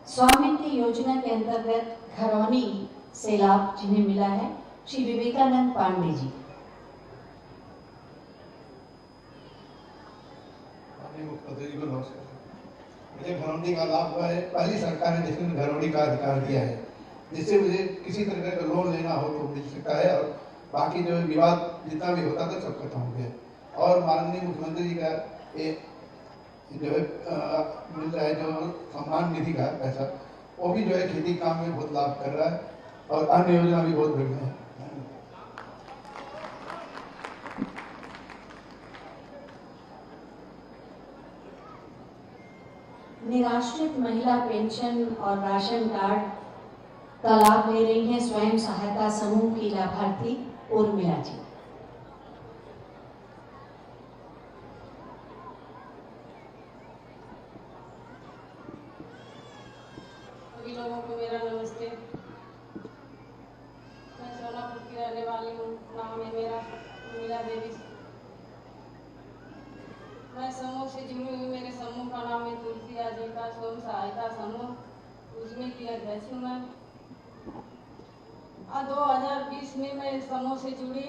स्वामित्व योजना के अंतर्गत घरौनी से लाभ जिन्हें मिला है श्री विवेकानंद पांडे जी। मुख्यमंत्री जी को नमस्कार। मुझे घरौनी का लाभ हुआ है। पहली सरकार ने जिसने घरौनी का अधिकार दिया है, जिससे मुझे किसी तरह का लोन लेना हो तो मिल सकता है। और बाकी जो विवाद जितना भी होता था सब खत्म हो गया। और माननीय मुख्यमंत्री जी का एक जो है मिल रहा है, जो सम्मान निधि का पैसा, वो भी जो है खेती काम में बहुत लाभ कर रहा है और अन्य योजना भी बहुत बढ़िया है। निराश्रित महिला पेंशन और राशन कार्ड का लाभ ले रही हैं स्वयं सहायता समूह की लाभार्थी उर्मिला जी। सभी लोगों को मेरा नमस्ते। मैं सोनापुर की रहने वाली हूँ। नाम है मेरा उर्मिला देवी। मैं समूह से जुड़ी हुई। मेरे समूह का नाम है तुलसी आजीविका स्वयं सहायता समूह। उसमें की अध्यक्ष हूँ मैं। 2020 में मैं इस समूह से जुड़ी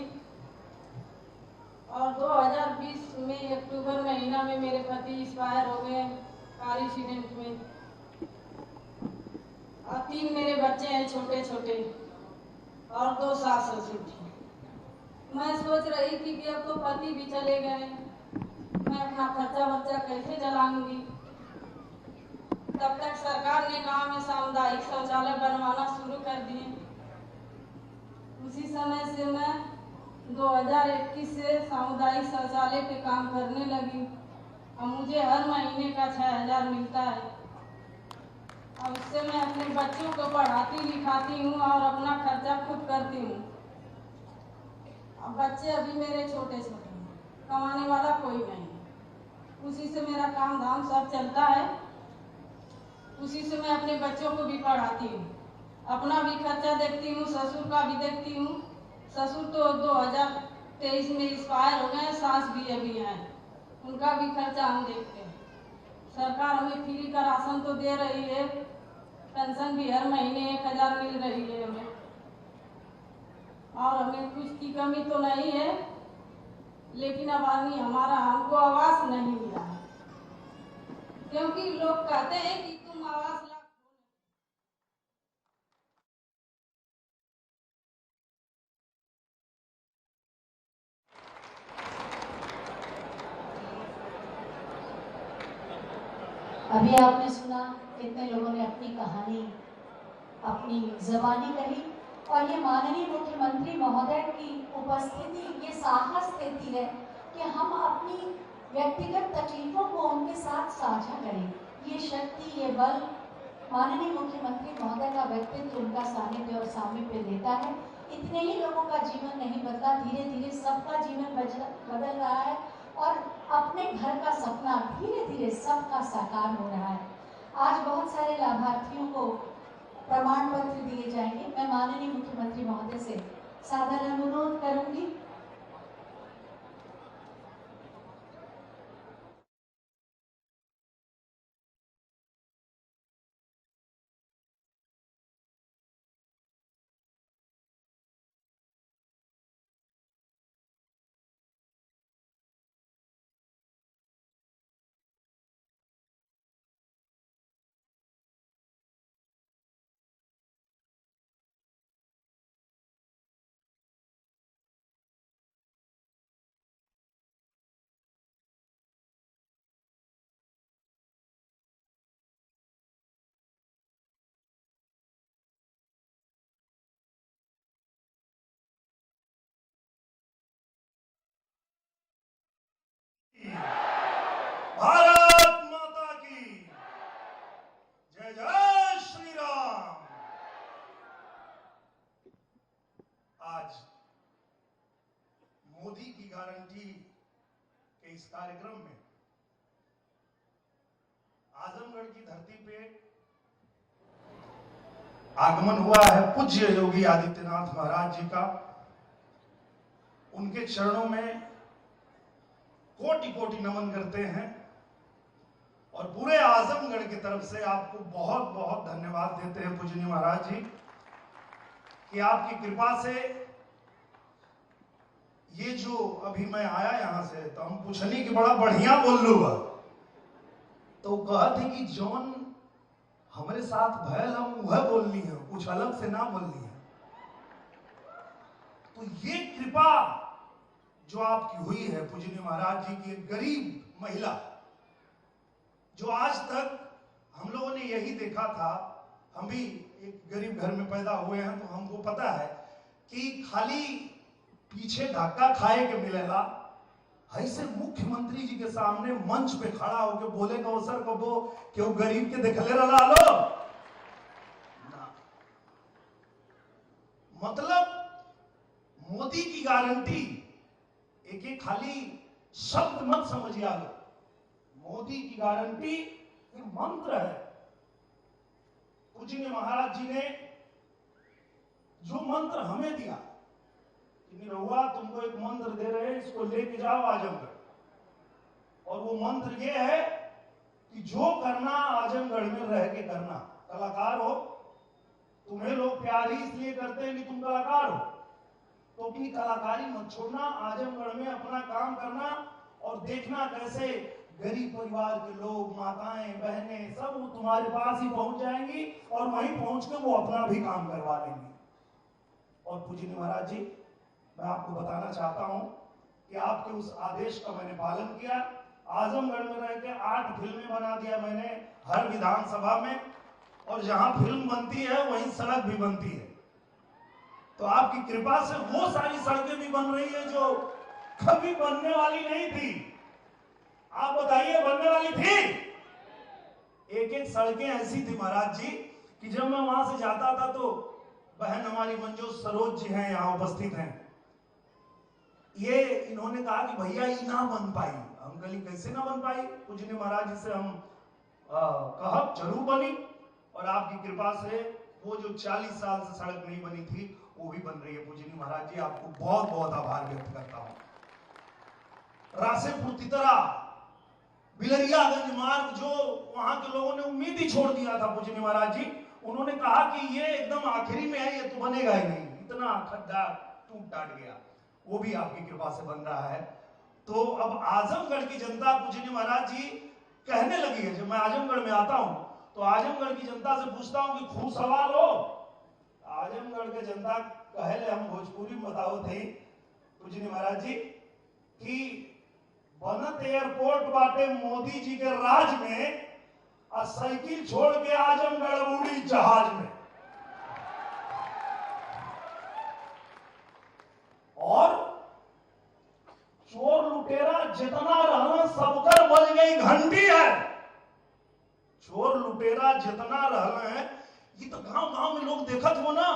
और 2020 में अक्टूबर महीना में मेरे पति एक्सपायर हो गए कार एक्सीडेंट में। और 3 मेरे बच्चे हैं छोटे छोटे और 2 सास ससुर थे। मैं सोच रही थी कि अब तो पति भी चले गए, मैं अपना खर्चा वर्चा कैसे चलाऊंगी। तब तक सरकार ने कहा मैं सामुदायिक शौचालय बनवाना शुरू कर दिए। उसी समय से मैं 2021 से सामुदायिक शौचालय पे काम करने लगी और मुझे हर महीने का 6000 मिलता है। अब उससे मैं अपने बच्चों को पढ़ाती लिखाती हूँ और अपना खर्चा खुद करती हूँ। अब बच्चे अभी मेरे छोटे छोटे हैं, कमाने वाला कोई नहीं, उसी से मेरा काम धाम सब चलता है। उसी से मैं अपने बच्चों को भी पढ़ाती हूँ, अपना भी खर्चा देखती हूँ, ससुर का भी देखती हूँ। ससुर तो 2023 में एक्सपायर हो गए, सास भी अभी हैं, उनका भी खर्चा हम देखते हैं। सरकार हमें फ्री का राशन तो दे रही है, पेंशन भी हर महीने 1000 मिल रही है हमें, और हमें कुछ की कमी तो नहीं है। लेकिन अब आदमी हमको आवास नहीं मिला है, क्योंकि लोग कहते हैं कि तुम आवास ला। अभी आपने सुना कितने लोगों ने अपनी कहानी अपनी ज़बानी कही और ये माननीय मुख्यमंत्री महोदय की उपस्थिति ये साहस देती है कि हम अपनी व्यक्तिगत तकलीफों को उनके साथ साझा करें। ये शक्ति, ये बल माननीय मुख्यमंत्री महोदय का व्यक्तित्व, उनका सानिध्य और सामीप्य देता है। इतने ही लोगों का जीवन नहीं बदला, धीरे धीरे सबका जीवन बदल रहा है और अपने घर का सपना धीरे धीरे सबका साकार हो रहा है। आज बहुत सारे लाभार्थियों को प्रमाण पत्र दिए जाएंगे। मैं माननीय मुख्यमंत्री महोदय से सादर अनुरोध करूंगी। भारत माता की जय, जय श्री राम। आज मोदी की गारंटी के इस कार्यक्रम में आजमगढ़ की धरती पे आगमन हुआ है पूज्य योगी आदित्यनाथ महाराज जी का। उनके चरणों में कोटि कोटि नमन करते हैं और पूरे आजमगढ़ की तरफ से आपको बहुत बहुत धन्यवाद देते हैं पूजनीय महाराज जी कि आपकी कृपा से ये जो अभी मैं आया यहां से तो हम पूछनी कि बड़ा बढ़िया बोल लूगा, तो कहते कि जौन हमारे साथ भयल हम वह बोलनी है, कुछ अलग से ना बोलनी है। तो ये कृपा जो आपकी हुई है पूजनीय महाराज जी की, एक गरीब महिला जो आज तक हम लोगों ने यही देखा था हम भी एक गरीब घर में पैदा हुए हैं तो हमको पता है कि खाली पीछे धक्का खाए के मिलेला, ऐसे मुख्यमंत्री जी के सामने मंच पे खड़ा होकर बोले का अवसर को वो क्यों गरीब के देखले रहा लो ना। मतलब मोदी की गारंटी एक एक खाली शब्द मत समझिए लो, मोदी की गारंटी एक मंत्र है। पूज्य महाराज जी ने जो मंत्र हमें दिया कि निरहुआ तुमको एक मंत्र दे रहे हैं, इसको लेके जाओ आजमगढ़, और वो मंत्र ये है कि जो करना आजमगढ़ में रह के करना। कलाकार हो, तुम्हें लोग प्यार ही इसलिए करते हैं कि तुम कलाकार हो, तो अपनी कलाकारी मत छोड़ना, आजमगढ़ में अपना काम करना और देखना कैसे गरीब परिवार के लोग, माताएं, बहनें सब वो तुम्हारे पास ही पहुंच जाएंगी और वहीं पहुंच के वो अपना भी काम करवा लेंगी। और पूज्य महाराज जी, मैं आपको बताना चाहता हूं कि आपके उस आदेश का मैंने पालन किया। आजमगढ़ में रह के 8 फिल्में बना दिया मैंने हर विधानसभा में, और जहां फिल्म बनती है वहीं सड़क भी बनती है। तो आपकी कृपा से वो सारी सड़कें भी बन रही है जो कभी बनने वाली नहीं थी। आप बताइए, बनने वाली थी? एक एक सड़कें ऐसी थी महाराज जी कि जब मैं वहां से जाता था तो बहन हमारी मंजू सरोज जी हैं, यहां उपस्थित हैं, ये इन्होंने कहा कि भैया ये ना बन पाई। हम कहीं कैसे ना बन पाई? पूज्य महाराज जी से हम कहब जरूर बनी, और आपकी कृपा से वो जो 40 साल से सड़क नहीं बनी थी वो भी बन रही है। पूज्य महाराज जी, आपको बहुत बहुत आभार व्यक्त करता हूं। रासेपुर तितरा बिलरियागंज मार्ग, जो वहां के लोगों ने उम्मीद ही छोड़ दिया था, पूज्य महाराज जी उन्होंने कहा कि ये एकदम आखिरी में है, ये तो बनेगा ही नहीं, इतना खड्डा टूट टाट गया, वो भी आपकी कृपा से बन रहा है। तो अब आजमगढ़ की जनता, पूज्य महाराज जी कहने लगी है, जब मैं आजमगढ़ में आता हूं तो आजमगढ़ की जनता से पूछता हूं कि खूब सवाल हो, आजमगढ़ के जनता कहले हम भोजपुरी में बताओ थे पूज्य महाराज जी कि बनत एयरपोर्ट बाटे मोदी जी के राज में, और साइकिल छोड़ के आजमगढ़ उड़ी जहाज में। और चोर लुटेरा जितना रहना सबकर बज गई घंटी है। चोर लुटेरा जितना रहना है, ये तो गांव गांव में लोग देखत हो ना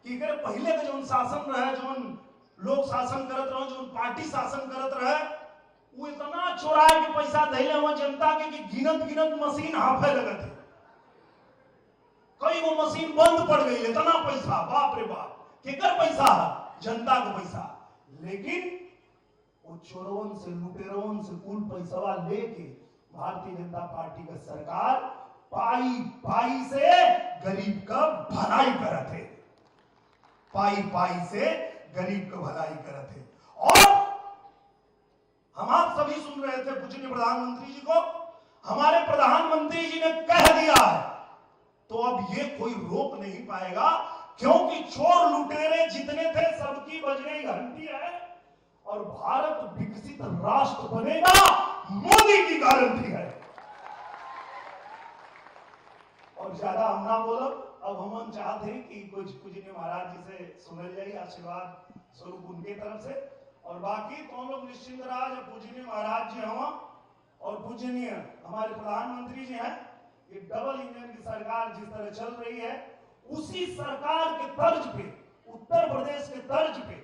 कि पहले के जो शासन रहे, जो लोग शासन करत रहे, जो पार्टी शासन करत रहे, वो इतना चोराए के पैसा धैले हुआ जनता के कि गिनत गिनत मशीन हाफे लगे थे। कई वो मशीन बंद पड़ गई, इतना पैसा, बाप रे बाप, केकर पैसा? जनता का पैसा। लेकिन वो चोरवन से, लुटेरवन से कुल पैसा लेके भारतीय जनता पार्टी का सरकार पाई पाई से गरीब का भलाई करत है, पाई पाई से गरीब का भलाई करत है। और हम आप सभी सुन रहे थे पूज्य प्रधानमंत्री जी को, हमारे प्रधानमंत्री जी ने कह दिया है, तो अब ये कोई रोक नहीं पाएगा, क्योंकि चोर लुटेरे जितने थे सबकी बज गई घंटी है, और भारत विकसित राष्ट्र बनेगा, मोदी की गारंटी है। और ज्यादा हम ना बोलो, अब हम चाहते हैं कि कुछ पूज्य महाराज जी से सुनल जाए आशीर्वाद स्वरूप उनके तरफ से, और बाकी तो लोग निश्चिंत राज पूजनीय महाराज जी हम और पूजनीय हमारे प्रधानमंत्री जी हैं। ये डबल इंजन की सरकार जिस तरह चल रही है, उसी सरकार के तर्ज पे, उत्तर प्रदेश के तर्ज पे,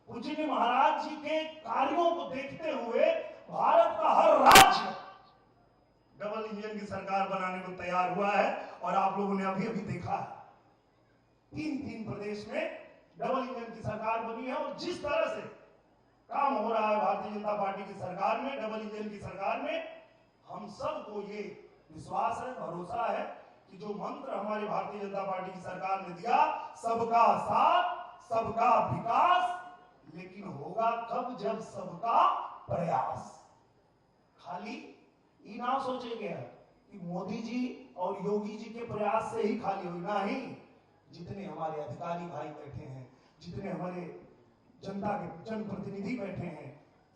पूजनीय महाराज जी के कार्यों को देखते हुए भारत का हर राज्य डबल इंजन की सरकार बनाने को तैयार हुआ है। और आप लोगों ने अभी अभी देखा है, 3 प्रदेश में डबल इंजन की सरकार बनी है, और जिस तरह से काम हो रहा है भारतीय जनता पार्टी की सरकार में, डबल इंजन की सरकार में, हम सबको ये विश्वास है, भरोसा है कि जो मंत्र हमारी भारतीय जनता पार्टी की सरकार ने दिया, सबका साथ, सबका विकास, लेकिन होगा कब? जब सबका प्रयास। खाली ये ना सोचेंगे कि मोदी जी और योगी जी के प्रयास से ही खाली होगा, नहीं, जितने हमारे अधिकारी भाई बैठे हैं, जितने हमारे जनता के जनप्रतिनिधि बैठे हैं,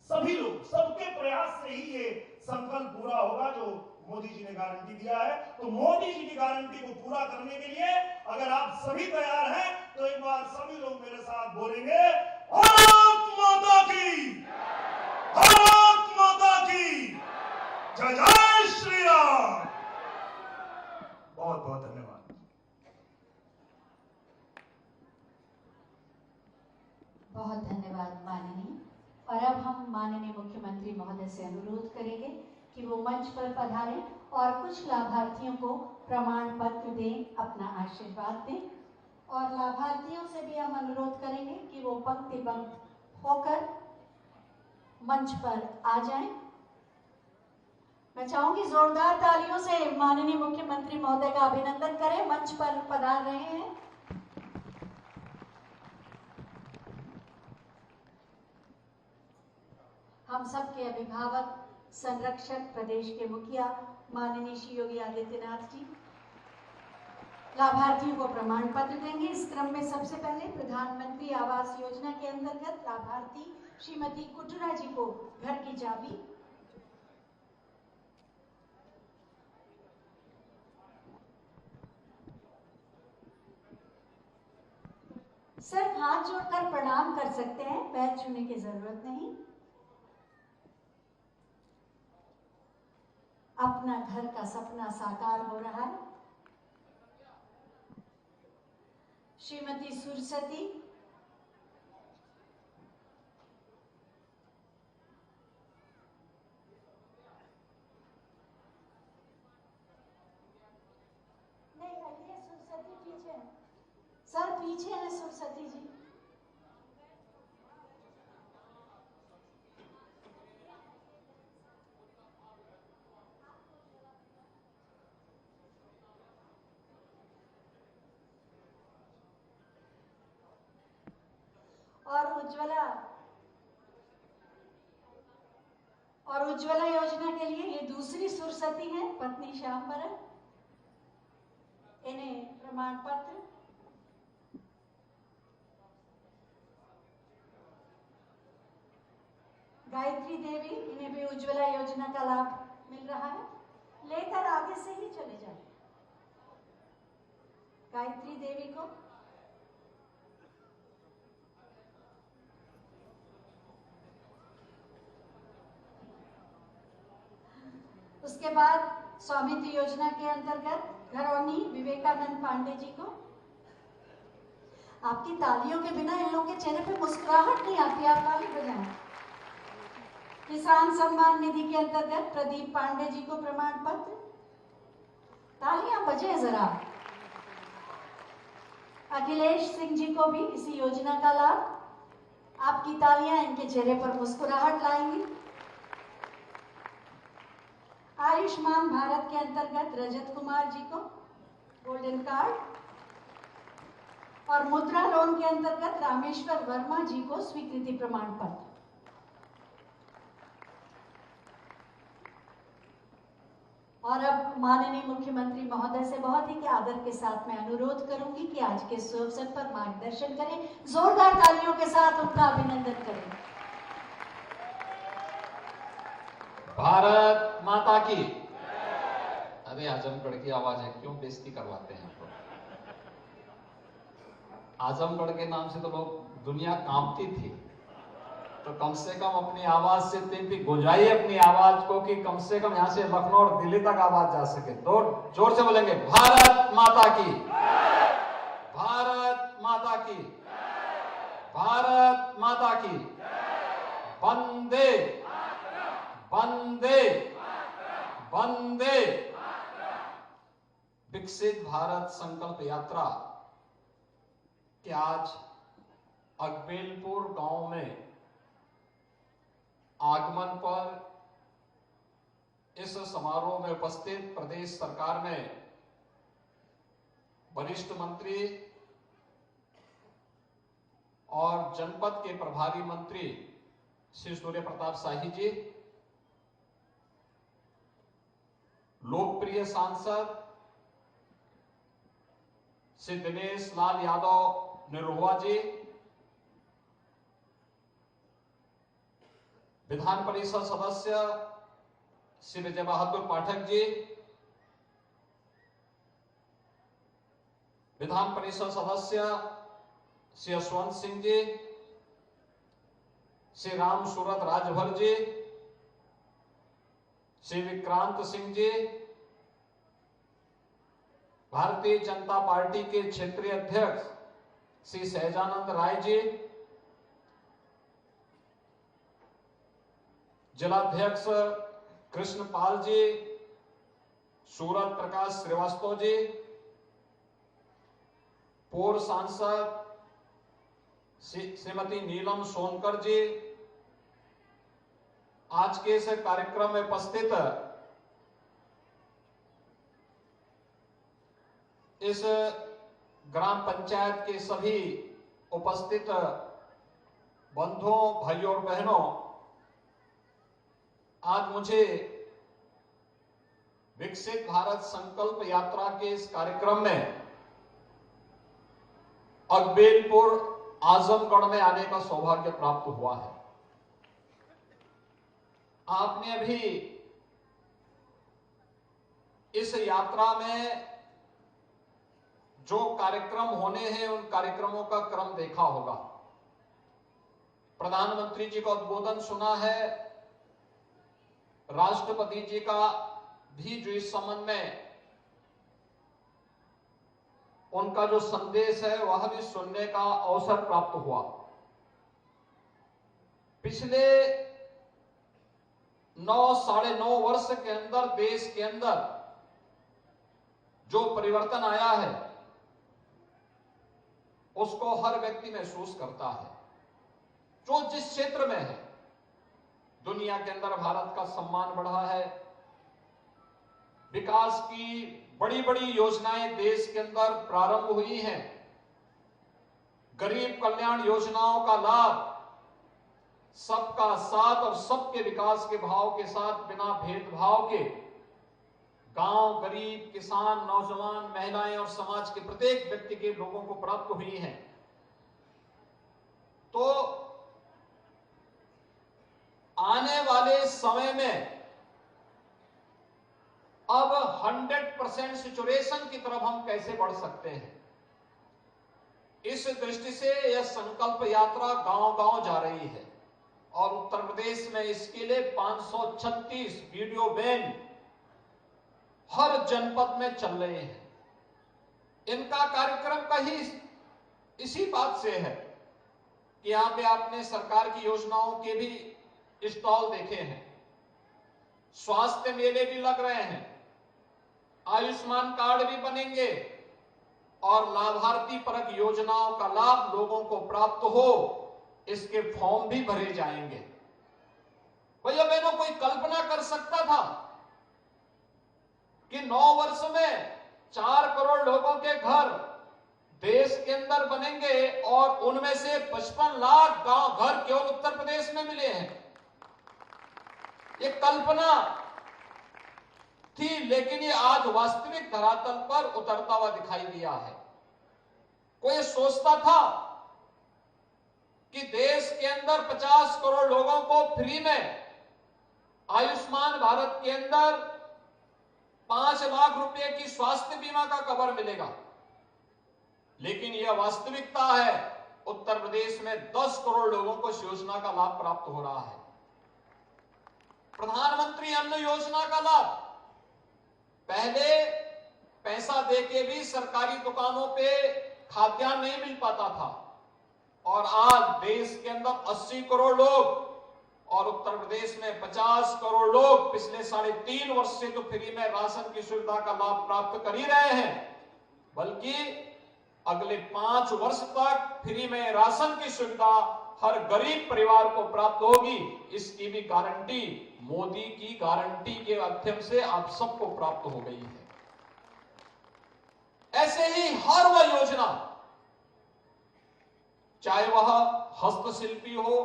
सभी लोग, सबके प्रयास से ही ये संकल्प पूरा होगा जो मोदी जी ने गारंटी दिया है। तो मोदी जी की गारंटी को पूरा करने के लिए अगर आप सभी तैयार हैं तो एक बार सभी लोग मेरे साथ बोलेंगे, भारत माता की, भारत माता की जय, जय श्री राम। बहुत बहुत धन्यवाद। बहुत धन्यवाद माननीय। और अब हम माननीय मुख्यमंत्री महोदय से अनुरोध करेंगे कि वो मंच पर पधारें और कुछ लाभार्थियों को प्रमाण पत्र दें, अपना आशीर्वाद दें। और लाभार्थियों से भी हम अनुरोध करेंगे कि वो पंक्तिबद्ध होकर मंच पर आ जाएं। मैं चाहूंगी जोरदार तालियों से माननीय मुख्यमंत्री महोदय का अभिनंदन करें, मंच पर पधार रहे हैं। हम सबके अभिभावक, संरक्षक, प्रदेश के मुखिया माननीय श्री योगी आदित्यनाथ जी लाभार्थियों को प्रमाण पत्र देंगे। इस क्रम में सबसे पहले प्रधानमंत्री आवास योजना के अंतर्गत लाभार्थी श्रीमती कुटरा जी को घर की चाबी, सिर्फ हाथ जोड़कर प्रणाम कर सकते हैं, पैर छूने की जरूरत नहीं। अपना घर का सपना साकार हो रहा है। श्रीमती सुरसती, नहीं हटिए, सुरसती पीछे है सर, पीछे है सुरसती जी। और उज्ज्वला योजना के लिए ये दूसरी सुरसती है, पत्नी श्यामबरन। इन्हें प्रमाण पत्र। गायत्री देवी, इन्हें भी उज्ज्वला योजना का लाभ मिल रहा है, लेकर आगे से ही चले जाए। गायत्री देवी को उसके बाद स्वामित्व योजना के अंतर्गत घरौनी विवेकानंद पांडे जी को। आपकी तालियों के बिना इन लोगों के चेहरे पे मुस्कुराहट नहीं आती, आप ताली बजाएं। किसान सम्मान निधि के अंतर्गत प्रदीप पांडे जी को प्रमाण पत्र। तालियां बजे जरा। अखिलेश सिंह जी को भी इसी योजना का लाभ। आपकी तालियां इनके चेहरे पर मुस्कुराहट लाएंगी। आयुष्मान भारत के अंतर्गत रजत कुमार जी को गोल्डन कार्ड। और मुद्रा लोन के अंतर्गत रामेश्वर वर्मा जी को स्वीकृति प्रमाण पत्र। और अब माननीय मुख्यमंत्री महोदय से बहुत ही आदर के साथ मैं अनुरोध करूंगी कि आज के शुभ अवसर पर मार्गदर्शन करें। जोरदार तालियों के साथ उनका अभिनंदन करें। भारत माता की। अरे आजमगढ़ की आवाज है, क्यों बेइज्जती करवाते हैं आपको? आजमगढ़ के नाम से तो लोग दुनिया कांपती थी, तो कम से कम अपनी आवाज से इतनी गुंजाइए अपनी आवाज को कि कम से कम यहाँ से लखनऊ और दिल्ली तक आवाज जा सके। तो जोर से बोलेंगे, भारत माता की, भारत माता की, भारत माता की, वंदे वंदे वंदे। विकसित भारत संकल्प यात्रा के आज अकबेलपुर गांव में आगमन पर इस समारोह में उपस्थित प्रदेश सरकार में वरिष्ठ मंत्री और जनपद के प्रभारी मंत्री श्री सूर्य प्रताप शाही जी, लोकप्रिय सांसद श्री दिनेश लाल यादव निरहुआ जी, विधान परिषद सदस्य श्री विजय बहादुर पाठक जी, विधान परिषद सदस्य श्री यशवंत सिंह जी, श्री राम सूरत राजभर जी, श्री विक्रांत सिंह जी, भारतीय जनता पार्टी के क्षेत्रीय अध्यक्ष श्री सहजानंद राय जी, जिलाध्यक्ष कृष्णपाल जी, सूरत प्रकाश श्रीवास्तव जी, पूर्व सांसद श्रीमती नीलम सोनकर जी, आज के इस कार्यक्रम में उपस्थित इस ग्राम पंचायत के सभी उपस्थित बंधुओं, भाइयों और बहनों, आज मुझे विकसित भारत संकल्प यात्रा के इस कार्यक्रम में अकबेलपुर आजमगढ़ में आने का सौभाग्य प्राप्त हुआ है। आपने अभी इस यात्रा में जो कार्यक्रम होने हैं उन कार्यक्रमों का क्रम देखा होगा। प्रधानमंत्री जी का उद्बोधन सुना है, राष्ट्रपति जी का भी जो इस संबंध में उनका जो संदेश है वह भी सुनने का अवसर प्राप्त हुआ। पिछले 9-9.5 वर्ष के अंदर देश के अंदर जो परिवर्तन आया है उसको हर व्यक्ति महसूस करता है। जो जिस क्षेत्र में है, दुनिया के अंदर भारत का सम्मान बढ़ा है, विकास की बड़ी बड़ी योजनाएं देश के अंदर प्रारंभ हुई हैं, गरीब कल्याण योजनाओं का लाभ सबका साथ और सबके विकास के भाव के साथ बिना भेदभाव के गांव, गरीब, किसान, नौजवान, महिलाएं और समाज के प्रत्येक व्यक्ति के लोगों को प्राप्त हुई हैं। तो आने वाले समय में अब 100% सिचुएशन की तरफ हम कैसे बढ़ सकते हैं, इस दृष्टि से यह संकल्प यात्रा गांव-गांव जा रही है और उत्तर प्रदेश में इसके लिए 536 वीडियो वैन हर जनपद में चल रहे हैं। इनका कार्यक्रम कहीं इसी बात से है कि यहां पे आपने सरकार की योजनाओं के भी स्टॉल देखे हैं, स्वास्थ्य मेले भी लग रहे हैं, आयुष्मान कार्ड भी बनेंगे और लाभार्थी परक योजनाओं का लाभ लोगों को प्राप्त हो, इसके फॉर्म भी भरे जाएंगे। भैया बहनों, कोई कल्पना कर सकता था कि 9 वर्ष में 4 करोड़ लोगों के घर देश के अंदर बनेंगे और उनमें से 55 लाख गांव घर केवल उत्तर प्रदेश में मिले हैं। ये कल्पना थी, लेकिन ये आज वास्तविक धरातल पर उतरता हुआ दिखाई दिया है। कोई सोचता था कि देश के अंदर 50 करोड़ लोगों को फ्री में आयुष्मान भारत के अंदर 5 लाख रुपए की स्वास्थ्य बीमा का कवर मिलेगा, लेकिन यह वास्तविकता है उत्तर प्रदेश में 10 करोड़ लोगों को इस योजना का लाभ प्राप्त हो रहा है। प्रधानमंत्री अन्न योजना का लाभ पहले पैसा देके भी सरकारी दुकानों पे खाद्यान्न नहीं मिल पाता था और आज देश के अंदर 80 करोड़ लोग और उत्तर प्रदेश में 50 करोड़ लोग पिछले 3.5 वर्ष से तो फ्री में राशन की सुविधा का लाभ प्राप्त कर ही रहे हैं, बल्कि अगले 5 वर्ष तक फ्री में राशन की सुविधा हर गरीब परिवार को प्राप्त होगी। इसकी भी गारंटी मोदी की गारंटी के माध्यम से आप सबको प्राप्त हो गई है। ऐसे ही हर वह योजना, चाहे वह हस्तशिल्पी हो,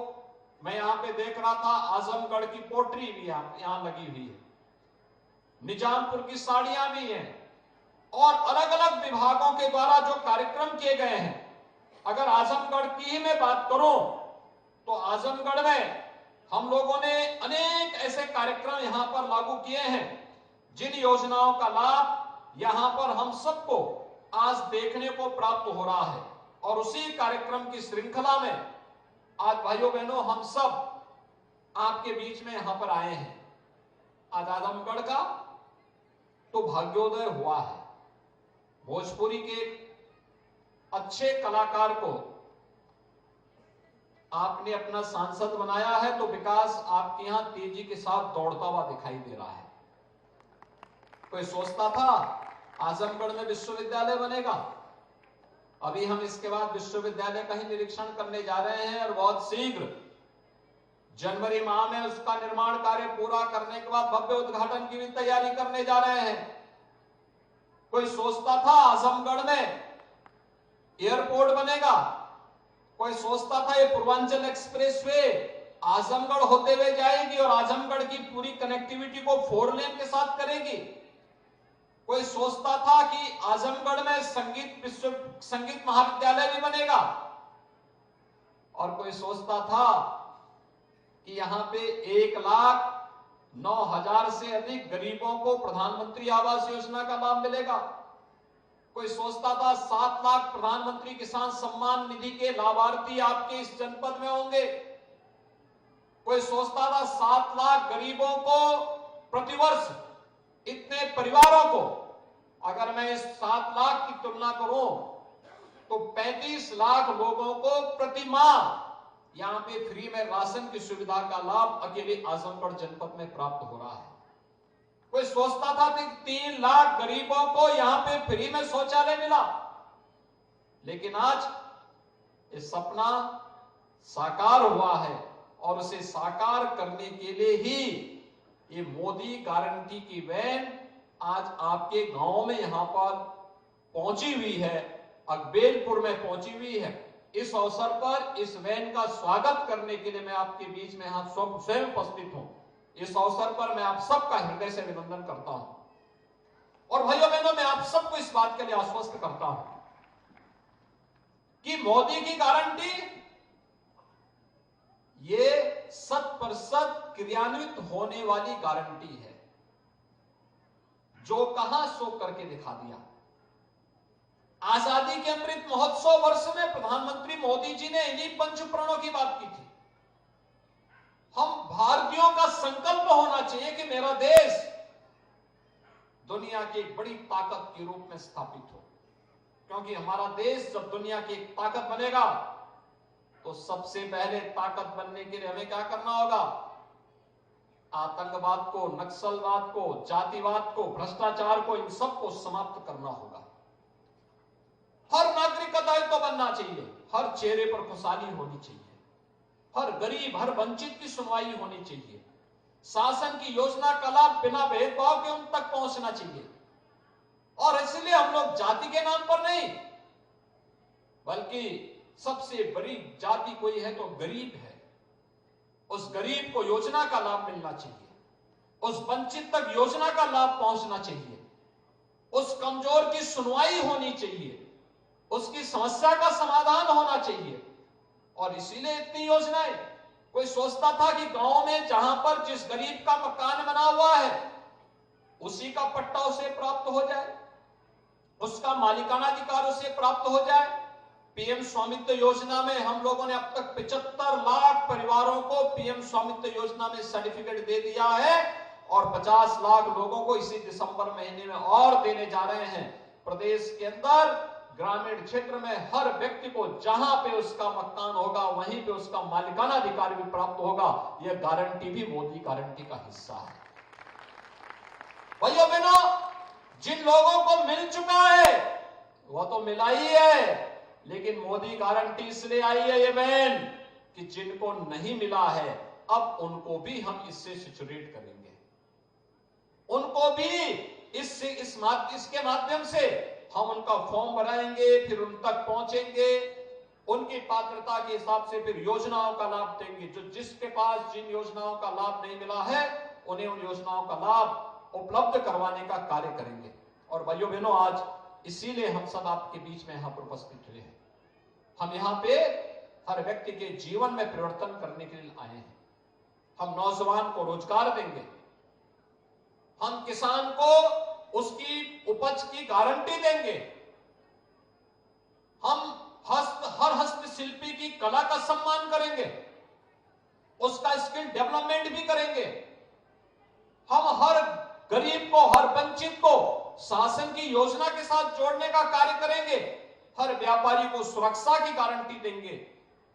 मैं यहां पे देख रहा था आजमगढ़ की पोट्री भी यहां लगी हुई है, निजामपुर की साड़ियां भी हैं और अलग अलग विभागों के द्वारा जो कार्यक्रम किए गए हैं। अगर आजमगढ़ की ही मैं बात करूं तो आजमगढ़ में हम लोगों ने अनेक ऐसे कार्यक्रम यहां पर लागू किए हैं जिन योजनाओं का लाभ यहां पर हम सबको आज देखने को प्राप्त हो रहा है। और उसी कार्यक्रम की श्रृंखला में आज भाइयों बहनों हम सब आपके बीच में यहां पर आए हैं। आज आजमगढ़ का तो भाग्योदय हुआ है। भोजपुरी के अच्छे कलाकार को आपने अपना सांसद बनाया है तो विकास आपके यहां तेजी के साथ दौड़ता हुआ दिखाई दे रहा है। कोई सोचता था आजमगढ़ में विश्वविद्यालय बनेगा? अभी हम इसके बाद विश्वविद्यालय का ही निरीक्षण करने जा रहे हैं और बहुत शीघ्र जनवरी माह में उसका निर्माण कार्य पूरा करने के बाद भव्य उद्घाटन की भी तैयारी करने जा रहे हैं। कोई सोचता था आजमगढ़ में एयरपोर्ट बनेगा? कोई सोचता था ये पूर्वांचल एक्सप्रेसवे आजमगढ़ होते हुए जाएगी और आजमगढ़ की पूरी कनेक्टिविटी को 4 लेन के साथ करेगी? कोई सोचता था कि आजमगढ़ में संगीत महाविद्यालय भी बनेगा? और कोई सोचता था कि यहां पे 1,09,000 से अधिक गरीबों को प्रधानमंत्री आवास योजना का लाभ मिलेगा? कोई सोचता था 7 लाख प्रधानमंत्री किसान सम्मान निधि के लाभार्थी आपके इस जनपद में होंगे? कोई सोचता था 7 लाख गरीबों को प्रतिवर्ष, इतने परिवारों को, अगर मैं इस 7 लाख की तुलना करूं तो 35 लाख लोगों को प्रति माह यहां पे फ्री में राशन की सुविधा का लाभ अकेले आजमगढ़ जनपद में प्राप्त हो रहा है। कोई सोचता था कि 3 लाख गरीबों को यहां पे फ्री में शौचालय मिला, लेकिन आज ये सपना साकार हुआ है और उसे साकार करने के लिए ही ये मोदी गारंटी की वैन आज आपके गांव में यहां पर पहुंची हुई है, अकबेलपुर में पहुंची हुई है। इस अवसर पर इस वैन का स्वागत करने के लिए मैं आपके बीच में यहां स्वयं उपस्थित हूं। इस अवसर पर मैं आप सबका हृदय से अभिनंदन करता हूं और भाइयों बहनों मैं आप सबको इस बात के लिए आश्वस्त करता हूं कि मोदी की गारंटी ये 100% क्रियान्वित होने वाली गारंटी है। जो कहा सो करके दिखा दिया। आजादी के अमृत महोत्सव वर्ष में प्रधानमंत्री मोदी जी ने इन्हीं पंचप्रणों की बात की थी। हम भारतीयों का संकल्प होना चाहिए कि मेरा देश दुनिया की एक बड़ी ताकत के रूप में स्थापित हो, क्योंकि हमारा देश जब दुनिया की एक ताकत बनेगा तो सबसे पहले ताकत बनने के लिए हमें क्या करना होगा? आतंकवाद को, नक्सलवाद को, जातिवाद को, भ्रष्टाचार को, इन सबको समाप्त करना होगा। हर नागरिक का दायित्व बनना चाहिए, हर चेहरे पर खुशहाली होनी चाहिए, हर गरीब, हर वंचित की सुनवाई होनी चाहिए, शासन की योजना का लाभ बिना भेदभाव के उन तक पहुंचना चाहिए। और इसलिए हम लोग जाति के नाम पर नहीं, बल्कि सबसे बड़ी जाति कोई है तो गरीब है। उस गरीब को योजना का लाभ मिलना चाहिए, उस वंचित तक योजना का लाभ पहुंचना चाहिए, उस कमजोर की सुनवाई होनी चाहिए, उसकी समस्या का समाधान होना चाहिए। और इसीलिए इतनी योजनाएं। कोई सोचता था कि गांव में जहां पर जिस गरीब का मकान बना हुआ है उसी का पट्टा उसे प्राप्त हो जाए, उसका मालिकाना अधिकार उसे प्राप्त हो जाए। पीएम स्वामित्व योजना में हम लोगों ने अब तक 75 लाख परिवारों को पीएम स्वामित्व योजना में सर्टिफिकेट दे दिया है और 50 लाख लोगों को इसी दिसंबर महीने में और देने जा रहे हैं। प्रदेश के अंदर ग्रामीण क्षेत्र में हर व्यक्ति को जहां पे उसका मकान होगा वहीं पे उसका मालिकाना अधिकार भी प्राप्त होगा। यह गारंटी भी मोदी गारंटी का हिस्सा है। भाइयों बहनों, जिन लोगों को मिल चुका है वह तो मिला ही है, लेकिन मोदी गारंटी इसलिए आई है ये बहन कि जिनको नहीं मिला है अब उनको भी हम इससे सिचुएट करेंगे, उनको भी इसके माध्यम से हम उनका फॉर्म भराएंगे, फिर उन तक पहुंचेंगे, उनकी पात्रता के हिसाब से फिर योजनाओं का लाभ देंगे। जो जिसके पास जिन योजनाओं का लाभ नहीं मिला है उन्हें उन योजनाओं का लाभ उपलब्ध करवाने का कार्य करेंगे। और भाइयों बहनों, आज इसीलिए हम सब आपके बीच में यहां पर उपस्थित हुए हैं। हम यहां पे हर व्यक्ति के जीवन में परिवर्तन करने के लिए आए हैं। हम नौजवान को रोजगार देंगे, हम किसान को उसकी उपज की गारंटी देंगे, हम हर हस्तशिल्पी की कला का सम्मान करेंगे, उसका स्किल डेवलपमेंट भी करेंगे। हम हर गरीब को, हर वंचित को शासन की योजना के साथ जोड़ने का कार्य करेंगे, हर व्यापारी को सुरक्षा की गारंटी देंगे,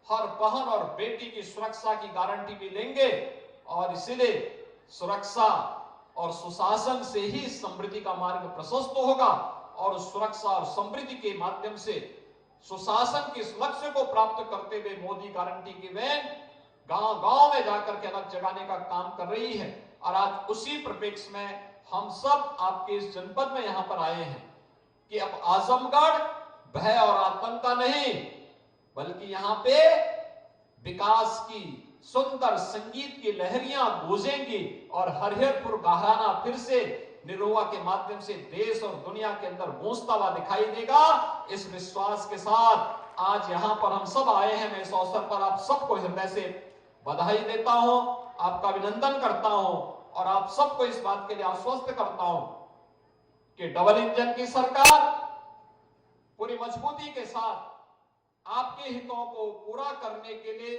हर बहन और बेटी की सुरक्षा की गारंटी भी लेंगे। और इसलिए सुरक्षा और सुशासन से ही समृद्धि का मार्ग प्रशस्त होगा और सुरक्षा और समृद्धि के माध्यम से सुशासन के इस लक्ष्य को प्राप्त करते हुए मोदी गारंटी की वैन गांव-गांव में जाकर के अलग जगाने का काम कर रही है। और आज उसी परिप्रेक्ष्य में हम सब आपके इस जनपद में यहां पर आए हैं कि अब आजमगढ़ भय और आतंक का नहीं, बल्कि यहां पे विकास की सुंदर संगीत की लहरियां गूंजेंगी और हरिहरपुर घराना फिर से निरोवा के माध्यम से देश और दुनिया के अंदर गूंजता हुआ दिखाई देगा। इस विश्वास के साथ आज यहां पर हम सब आए हैं। मैं इस अवसर पर आप सबको हृदय से बधाई देता हूं, आपका अभिनंदन करता हूं और आप सबको इस बात के लिए आश्वस्त करता हूं कि डबल इंजन की सरकार पूरी मजबूती के साथ आपके हितों को पूरा करने के लिए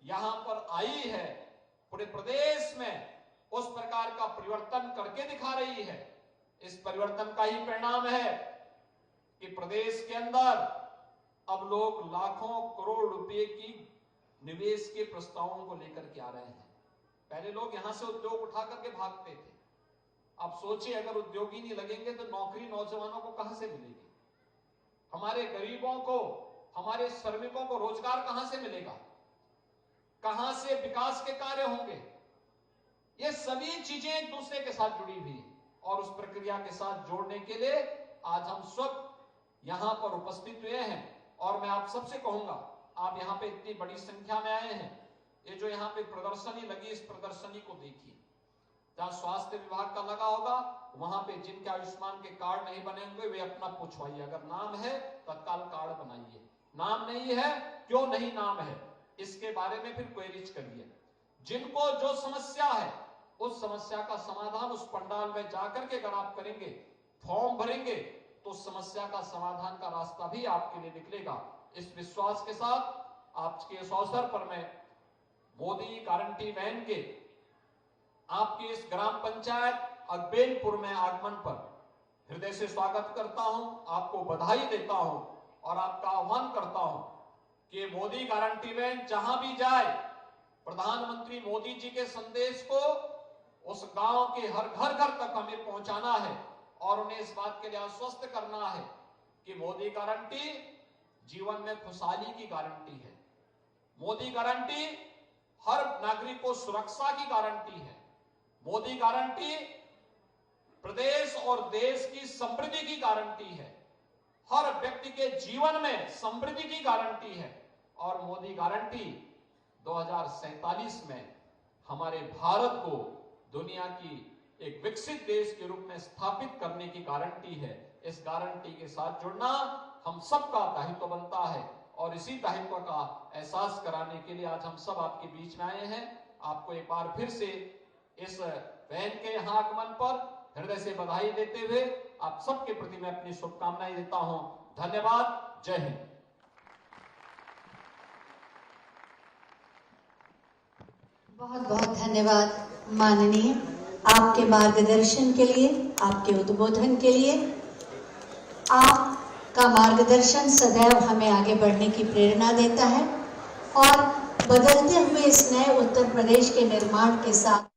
यहां पर आई है। पूरे प्रदेश में उस प्रकार का परिवर्तन करके दिखा रही है। इस परिवर्तन का ही परिणाम है कि प्रदेश के अंदर अब लोग लाखों करोड़ रुपए की निवेश के प्रस्तावों को लेकर के आ रहे हैं। पहले लोग यहां से उद्योग उठा करके भागते थे। अब सोचिए, अगर उद्योग ही नहीं लगेंगे तो नौकरी नौजवानों को कहां से मिलेगी? हमारे गरीबों को, हमारे श्रमिकों को रोजगार कहां से मिलेगा? कहां से विकास के कार्य होंगे? ये सभी चीजें एक दूसरे के साथ जुड़ी हुई है और उस प्रक्रिया के साथ जोड़ने के लिए आज हम सब यहां पर उपस्थित हुए हैं। और मैं आप सबसे कहूंगा, आप यहां पे इतनी बड़ी संख्या में आए हैं, ये जो यहां पे प्रदर्शनी लगी, इस प्रदर्शनी को देखिए। जहां स्वास्थ्य विभाग का लगा होगा, वहां पे जिनके आयुष्मान के कार्ड नहीं बने होंगे वे अपना पूछवाइए। अगर नाम है तत्काल कार्ड बनाइए, नाम नहीं है क्यों नहीं नाम है, इसके बारे में फिर क्वेरीज करिए। जिनको जो समस्या है उस समस्या का समाधान उस पंडाल में जाकर के अगर आप करेंगे, फॉर्म भरेंगे, तो समस्या का समाधान का रास्ता भी आपके लिए निकलेगा। इस विश्वास के साथ आज के इस अवसर पर मैं मोदी गारंटी वैन के आपके इस ग्राम पंचायत अकबेलपुर में आगमन पर हृदय से स्वागत करता हूं, आपको बधाई देता हूं और आपका आह्वान करता हूं कि मोदी गारंटी वैन जहां भी जाए, प्रधानमंत्री मोदी जी के संदेश को उस गांव के हर घर तक हमें पहुंचाना है और उन्हें इस बात के लिए आश्वस्त करना है कि मोदी गारंटी जीवन में खुशहाली की गारंटी है। मोदी गारंटी हर नागरिक को सुरक्षा की गारंटी है। मोदी गारंटी प्रदेश और देश की समृद्धि की गारंटी है। हर व्यक्ति के जीवन में समृद्धि की गारंटी है और मोदी गारंटी 2047 में हमारे भारत को दुनिया की एक विकसित देश के रूप में स्थापित करने की गारंटी है। इस गारंटी के साथ जुड़ना हम सबका दायित्व बनता है और इसी दायित्व का एहसास कराने के लिए आज हम सब आपके बीच में आए हैं। आपको एक बार फिर से इस वैन के यहाँ आगमन पर हृदय से बधाई देते हुए आप सबके प्रति मैं अपनी शुभकामनाएं देता हूं। धन्यवाद। जय हिंद। बहुत बहुत धन्यवाद माननीय, आपके मार्गदर्शन के लिए, आपके उद्बोधन के लिए। आपका मार्गदर्शन सदैव हमें आगे बढ़ने की प्रेरणा देता है और बदलते हुए इस नए उत्तर प्रदेश के निर्माण के साथ